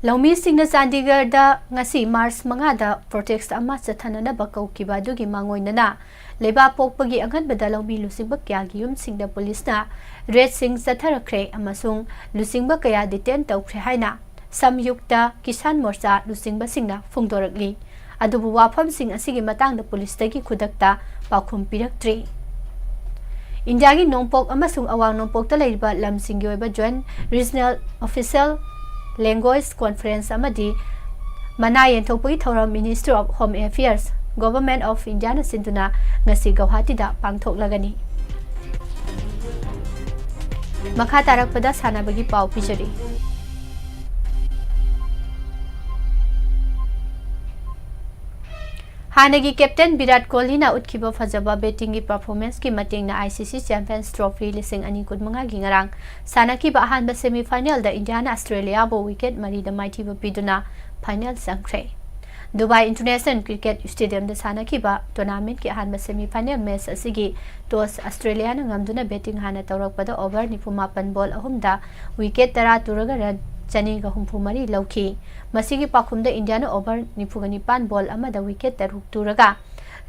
Laumi singna Chandigarh da ngasi March 5 da protest ama chathanana bakau kiba dugi mangoinana leba pokpagi anganbada laumi lusingba kya gi yum singda police na red sing chatharakre amasung lusingba kaya detain tawkhre haina samyukta kisan morcha lusingba singna phungdorakli adubu wafam sing asigi matangda police tagi khudakta pakhum piraktri. India gi nongpok amasung awang nongpok ta leiba lamsing gi oiba joint regional official language conference amadi manayen thopui thoram Ministry of Home Affairs Government of India na sinduna ngasi Guwahati da pangthoklagani. Makha tarakpada sanabagi pau pijari. Hanagi Captain Virat Kohli na utkiba fajaba betting gi performance ki mating na ICC Champions Trophy lising ani kudmanga gi ngarang sanaki ba ahanba semi final da India na Australia bo wicket mari da mighty ba piduna final sangkre. Dubai International Cricket Stadium da sanaki ba tournament ki ahanba semi final match asigi toss Australia na ngamduna betting hana tawrakpada over 98 ball ahum da wicket tara turaga run chani ga humpu mari lauki masigi pakhumda India na over 95 ball amada wicket taruk turaga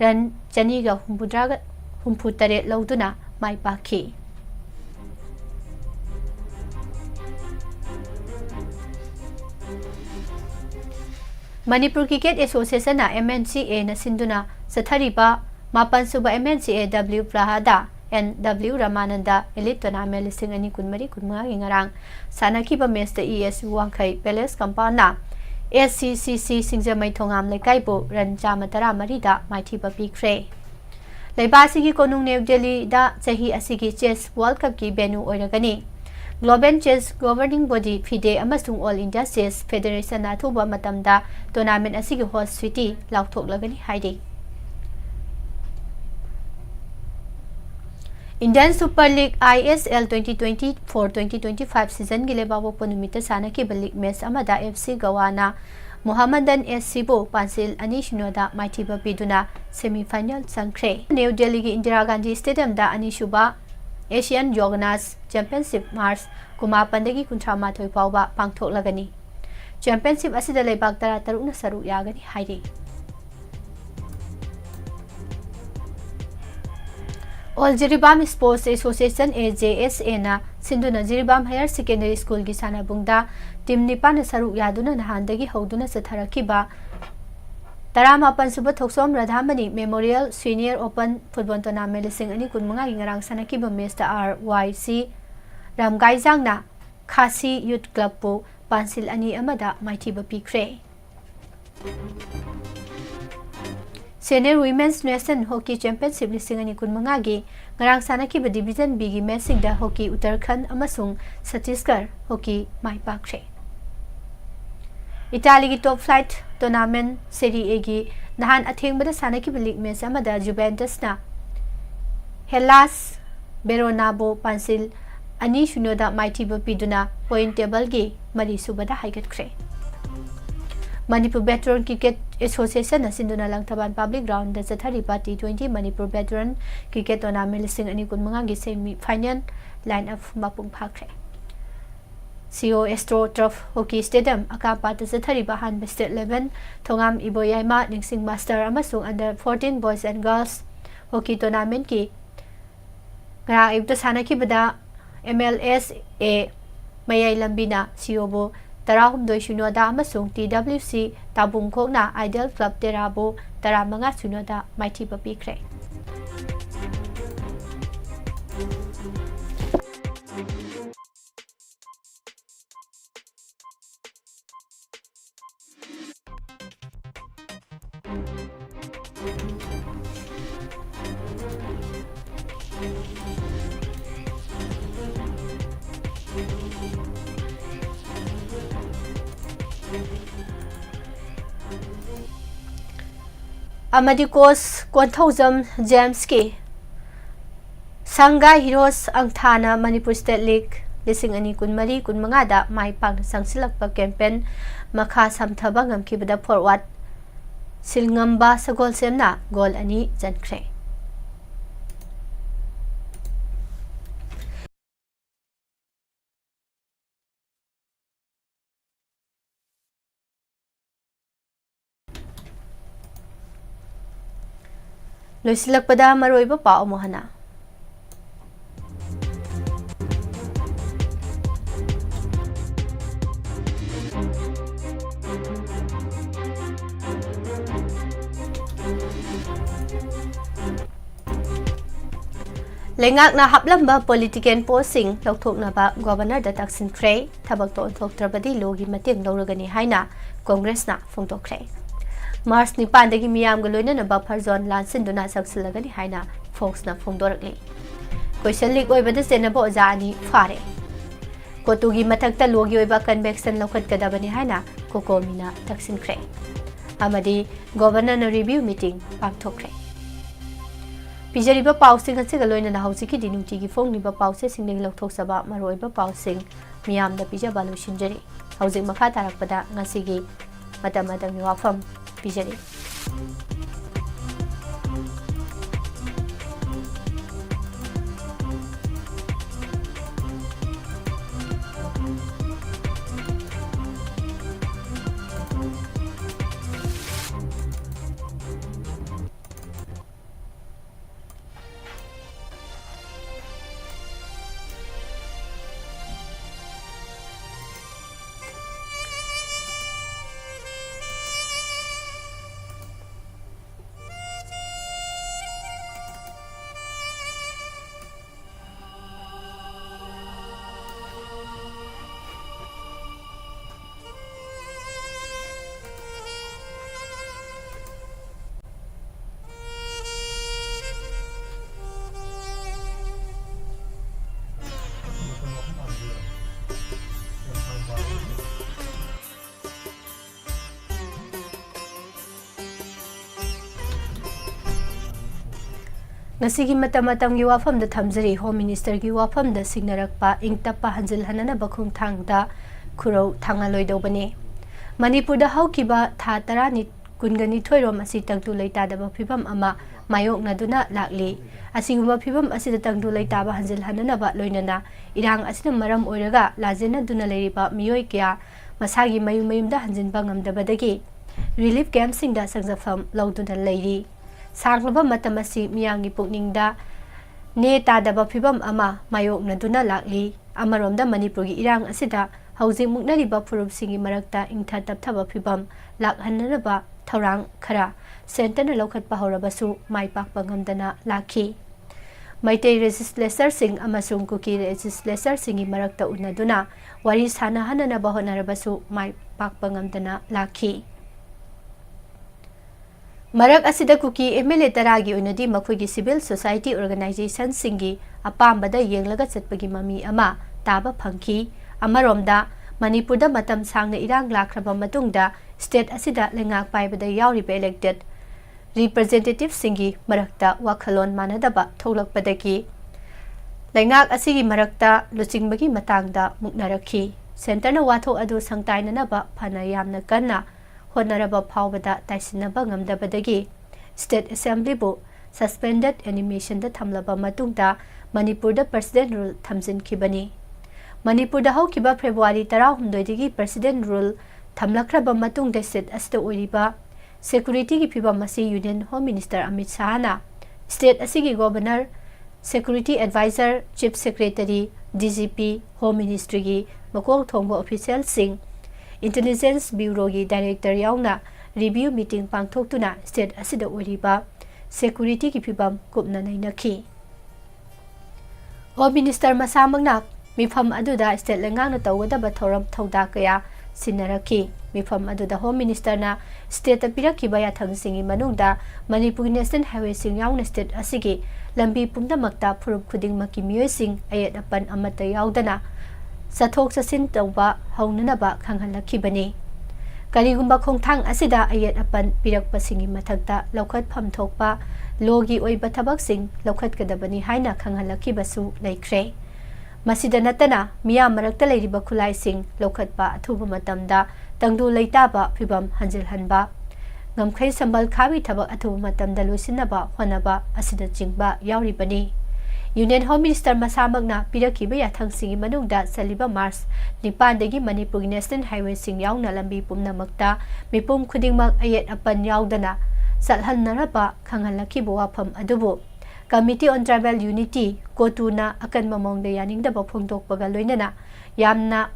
run chani ga humpu tare lauduna mai pakhi. Manipur Cricket Association na MNCA na sinduna sa thariba mapan suba MNCA W Prahada NW Ramananda Elite Tournament lising ani kunmari kunmanga ngarang sanakiba match da ES Wangkhai Palace Compound na SCCC Singjamai Thongam Lekai bo ran chama tara mari da maithi ba pikre. Leibasi gi konung New Delhi da chahi asigi Chess World Cup ki venue oiragani. Global Chess Governing Body FIDE amasung All India Chess Federation na thuba matamda tournament asigi host city lauthoklagani haidi. Indian Super League ISL 2024-2025 season gile bawo ponumita sanaki balik match amada FC Goa na Mohammedan SC bo pansil ani shinoda maithiba biduna semi final sangkre. New Delhi gi Indira Gandhi Stadium da ani shuba Asian Joganas Championship Mars kuma pandagi kuntra mathoi pawba pangthoklagani. Championship asida leibak tara tarukna saru yagani hairi. All Jiribam Sports Association AJSA na sinduna Jiribam Higher Secondary School gi sanabungda team nipa na saru yaduna nahandagi hauduna satharakiba Taramapan suba thoksom Radhamani Memorial Senior Open Football Tournament lising ani kunmanga gi ngarang sanakiba match da RYC Ramgaijang na Khasi Youth Club po pansil ani amada maithiba pikre. Senior Women's National Hockey Championship lising ani kun mangagi ngarang sanakhiba Division B gi matchingda hockey Uttarakhand amasung Chhattisgarh hockey mai pakre. Italy gi top flight tournament Serie A gi nahan athengbada sanakhiba league match amada Juventus na Hellas Veronabo Pansil ani shunoda maithiba piduna point table gi mari subada haigatkre. Manipur Veteran Cricket Association asinduna Langtaban Public Ground da Chathariba T20 Manipur Veteran Cricket Tournament lising ani kun mangagi semi final line-up mapung phakre. CO Astro Turf Hockey Stadium akapa da Chathariba Han State 11 Thongam Iboyaima Ningsing Master amasung under 14 Boys and Girls Hockey Tournament ki ngara ibta sanakibada MLS A Mayai Lambina CO Tarahumdoi Shunoda amasung TWC Tabungkokna Ideal Club Terabo Taramanga Shunoda Maithiba pikre. Amadikos Konthozam James ki Sangha Heroes Angthana Manipur State League lising ani kun mari kun mangada mai pang sangsilakpa campaign makha samthaba ngamkibada forward silngamba sagol semna gol ani jankre. Loisilakpada maroiba pao mohana. Lengak na haplamba politician posting lokthok na ba governor da Taksin Kray thabak to onthoktrabadi logi mateng loragani haina Congress na phongtokre. Mars ni pandagi miyam galoina na buffer zone lansin duna saksilagani haina folks na phongdorakli. Question leak oibada senaba oja ani fare. Kotugi mathakta logi oiba convection lokhat kadabani haina kokomina Taksin Kray. Amadi governor na review meeting pangthokre. Pijariba pausing at sigaloina na hausiki dinuti gi phone niba pause singning lokthok saba maroiba pausing miyam da pijaba lo shinjari. Hausing makha tarakpada ngasigi matam WAPHAM Pijari. Ngasigi matam gi WAPHAM da thamjari Home Minister gi WAPHAM da signarakpa ingtapa hanjil hanana bakhung thangda khurau thangaloi dobani. Manipur da haukiba tha tarani kungani thoirom asi tangtu leita da phibam ama mayok na duna lakli. Asiguma phibam asi da tangtu leita ba hanjil hanana ba loinana irang asina maram oiraga lajena duna leiriba miyoi kya masagi mayum da hanjin bangam da badagi relief camp sing da sangjafam lawduna leiri. Sanglaba matamasi miyangi pukningda ne tadaba phibam ama mayok na duna lakli amaromda Manipur gi irang asida housing muknariba phurupsingi marakta ingtha tapthaba phibam lakhanaba thorang khara sentana lokhatpa horabasu maipakpa ngamdana lakhi Maitei legislator sing amasung kuki legislator singi marakta unaduna wari sana hanana bahonarabasu maipakpa ngamdana lakhi Marak asida kuki MLA taragi oinadi makhoi civil society organization singi apambada yenglaga chatpagi mami ama taba phangki amaromda Manipurda matam sangna irang lakraba matungda state asida lengak paibada yauriba elected representative singi marakta wakhalon manadaba tholakpadagi lengak asigi marakta lucingbagi matangda muknarakhi center na watho adu sangtainanaba phana yamna kanna honaraba phawbada taisinaba ngamdabadagi state assembly bu suspended animation da thamlaba matungda Manipurda president rule thamjinkhibani Manipurda haukiba February 16 president rule thamlakraba matungda state asida oiriba security ki phibam masi union home minister Amit Shah na state asigi governor security advisor chief secretary DGP home ministry gi makok thongba official sing intelligence bureau gi director yauna review meeting pangthoktuna state asida oiriba security ki phibam kupna nainakhi home minister masamangna mifam aduda state lengang na tawdaba thoram thauda kaya sinarakhi mifam aduda home minister na state apirakiba yathangsingi manungda Manipur national highway sing yauna state asigi lambi pumdamakta phurup khudingmaki miyosing ayat apan amata yaudana sathok sasin tawba haunanaba khanghalakibani karigumba khongthang asida ayat apan pirakpasingi mathakta lokhat phamthokpa logi oiba thabaksing lokhat kadabani haina khanghalakhibasu laikhre Masida natana miya marakta leiriba khulai sing lokhatpa athuba matamda tangdu leitaba phibam hanjil hanba ngamkhai sambal khawi thabak athuba matamda losinaba honaba asida jingba yauribani Union Home Minister masamakna pirakiba yathangsingi manungda saliba Mars nipandagi Manipur National Highway sing yauna lambi pumnamakta mipum khudingmak ayat apan yaudana salhalnaraba khanghalakhiba wafam adubu Committee on Tribal Unity Kotuna akan mamongda yaningdaba phongdokpaga loinana yamna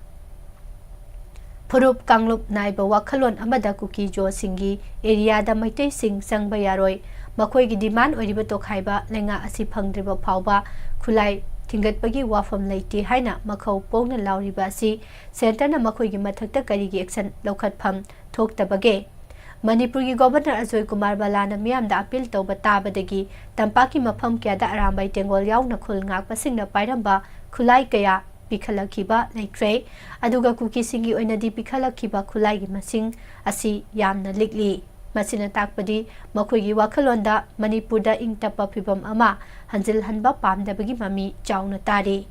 phurup kanglup naiba wakhalon amada kuki jo singi area da maitai sing sangba yaroi makhoi gi demand oiriba tokhaiba lenga asi phangdriba phawba khulai thingatpagi wafam leiti haina makhau pongna lauriba si center na makhoi gi mathakta kari gi action lokhatpham thoktabage Manipur ki governor Ajoy Kumar Balana miyamda appeal tawba tabadagi tampaki mafam kya da arambai tengol yauna khul ngakpa singna pairamba khulai kaya pikhalakhiba laikre aduga kuki singi oinadi pikhalakhiba khulai gi masing asi yamna likli masina takpadi makhoi gi wakhalonda Manipurda ingtapa phibam ama hanjil hanba pamdabagi mami chauna tari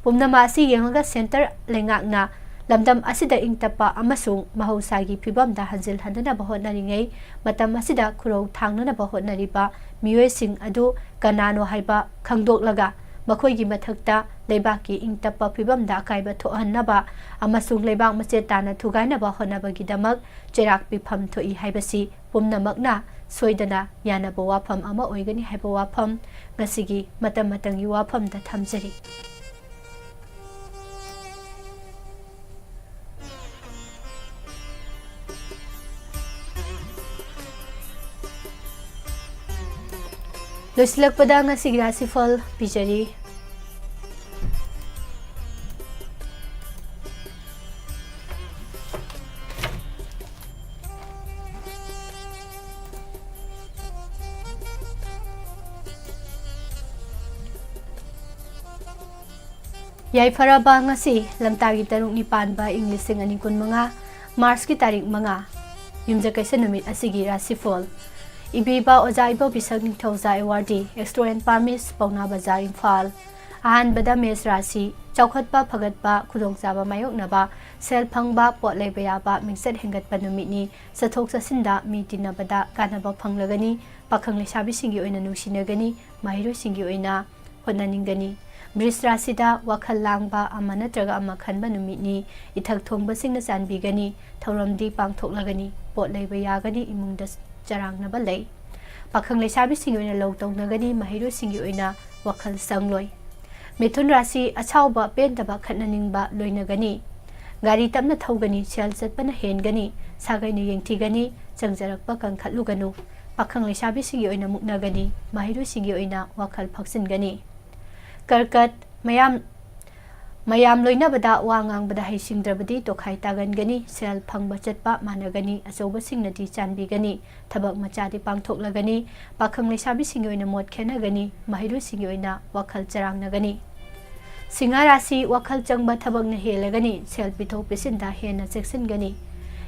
pumnama asi yengaga center lengakna Lamdam asida ingtapa amasung mahusagi phibamda hanjil handana bahotnaringai matam asida khurau thangnana bahotnariba miyoising adu kanano haiba khangdoklaga makhoi gi mathakta leibaki ingtapa phibamda akaiba thohannaba amasung leibak machetana thugainaba honabagi damak cherak pifam thoi haibasi pumnamakna soidana yanaba wafam ama oigani haiba wafam ngasigi matam matangi wafam da thamjari Loisilakpada ngasig rasifal pijari Yaifaraba ngasi lamtagi tarung nipan ba Inglising anikun mga Mars ki tarik mga yumjakay sa numit asigi rasifal Ibiba Ojaiba Bisag Ningthauza Awardee Extraordinary Parmis Pauna Bazar Imphal Ahanbada Mes Rashi Chaukhatpa Phagatpa Khudongchaba Mayoknaba Sel Phangba Pot Leiba Yaba Mingset Hengatpa Numitni Sathok Sasinda Mi Tinabada Kanaba Phanglagani Pakhang Lesabisingi Oina Nungsinagani Mahirosingi Oina Hotnaningani Bris Rasida Wakhal Langba Ama Natraga Ama Khanba Numitni Ithak Thongba Singna Chanbigani Thauramdi Pangthoklagani Pot Leiba Yagani Imungda Jarang na balay. Pakhang lesabi singi oina lawtong nagani mahiro singi oina wakal sangloi. Mithun Rashi achawba pentaba khatnaningba loinagani. Gari tamna thawgani sel chatpa na hengani sagai na yengthigani changjarakpa kangkhatluganu. Pakhang lesabi singi oina muknagani mahiro singi oina wakal phaksingani. Karkat mayam loinabada wa ngangbada haisingdrabadi tokhai tagangani sel phangba chatpa managani achoba singnadi chanbigani thabak machadi pangthoklagani pakhang lesabi singoina mot khenagani mahiru singoina wakhal charangnagani singa rasi wakhal changba thabakna helagani sel pithok pisinda hena cheksingani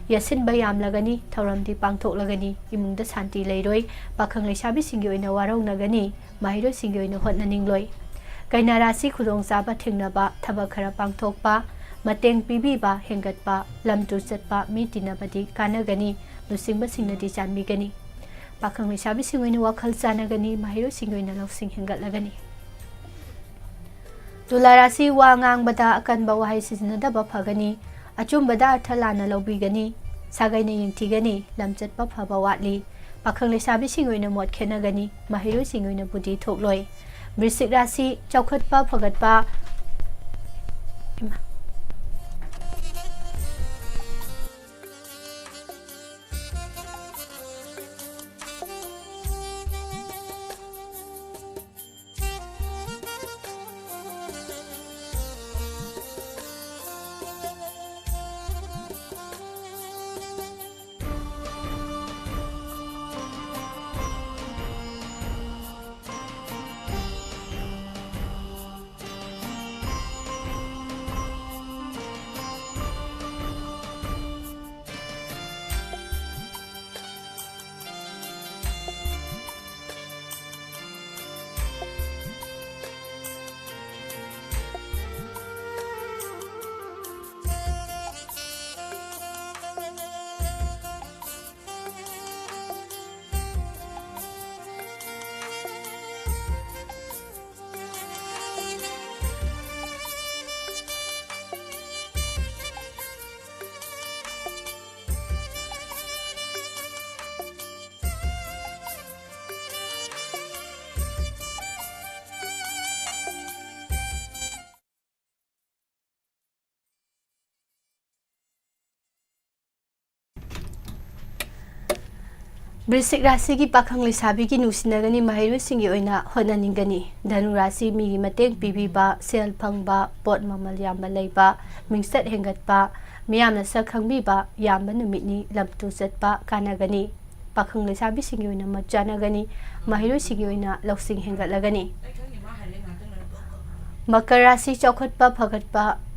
yasin bayam lagani thauramdi pangthoklagani imungda santi leiroi pakhang lesabi singoina warawnagani mahiru singoina hotnaningloi kaina rasi khudong chaba thingnaba thabak khara pangthokpa mateng pibiba hengatpa lamtu chatpa mi tinabadi kanagani lusingba singnadi chanbigani pakhang lesabi singoina wakhal chanagani mahiru singoina lawsing hengatlagani Tula rasi wa ngangbada akanba wahai sizinadaba phagani achumbada athalana lobigani sagaina yingthigani lamchatpa phaba watli pakhang lesabi singoina mot khenagani mahiru singoina budi thokloi Brisik rasi chawkhatpa phagatpa Brisik rasi ki pakhang lesabi ki nusinagani mahiru singi oina honaningani Dhanu rasi mi mateng pibiba sel phangba pot mamal yamba leiba mingsat hengatpa miyamna sak khangbiba yamba numitni lamtu chatpa kanagani pakhang lesabi singi oina machanagani mahiru singi oina lawsing hengatlagani Makar rasi chawkhatpa phagatpa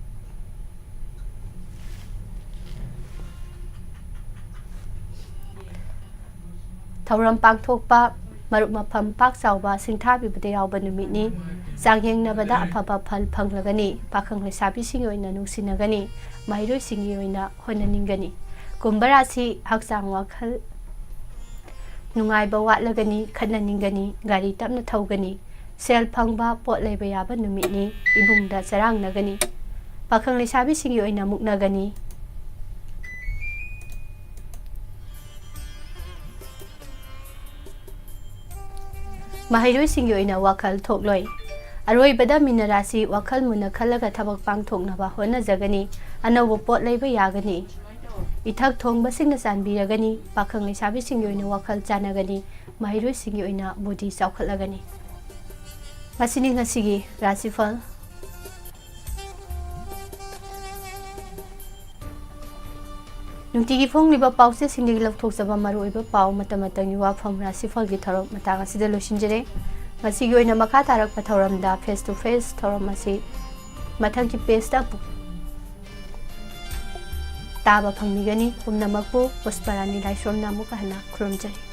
Thauram pangthokpa marup mapham pak chawba singthabi bade yawba numitni changengnabada aphaba phal phanglagani pakhang lesabi singi oina nungsinagani mahiru singi oina honaningani Kumbha rasi hakchang wakhal nungaiba watlagani khatnaningani gari tapna thawgani sel phangba pot leiba yaba numitni ibungda charangnagani pakhang lesabi singi oina muknagani Mahiru singi oina wakhal thokloi aroibada mina rasi wakhal muna khalaga thabak pangthoknaba honajagani anawba pot leiba yagani ithak thongba singna chanbiragani pakhang lesabi singi oina wakhal chanagani mahiru singi oina budi chawkhatlagani masini ngasigi rashifal Nungtigi fongliba pause singli lawthokjaba maruoiba paw matamatangni WAPHAM RASHIFAL gi tharok matang asida losinjare masigi oina makha tarak pathoramda face to face thoram asi mathangki page da taba phangmigani pumnamakpu pusparani laisrom namu kahna khurumjari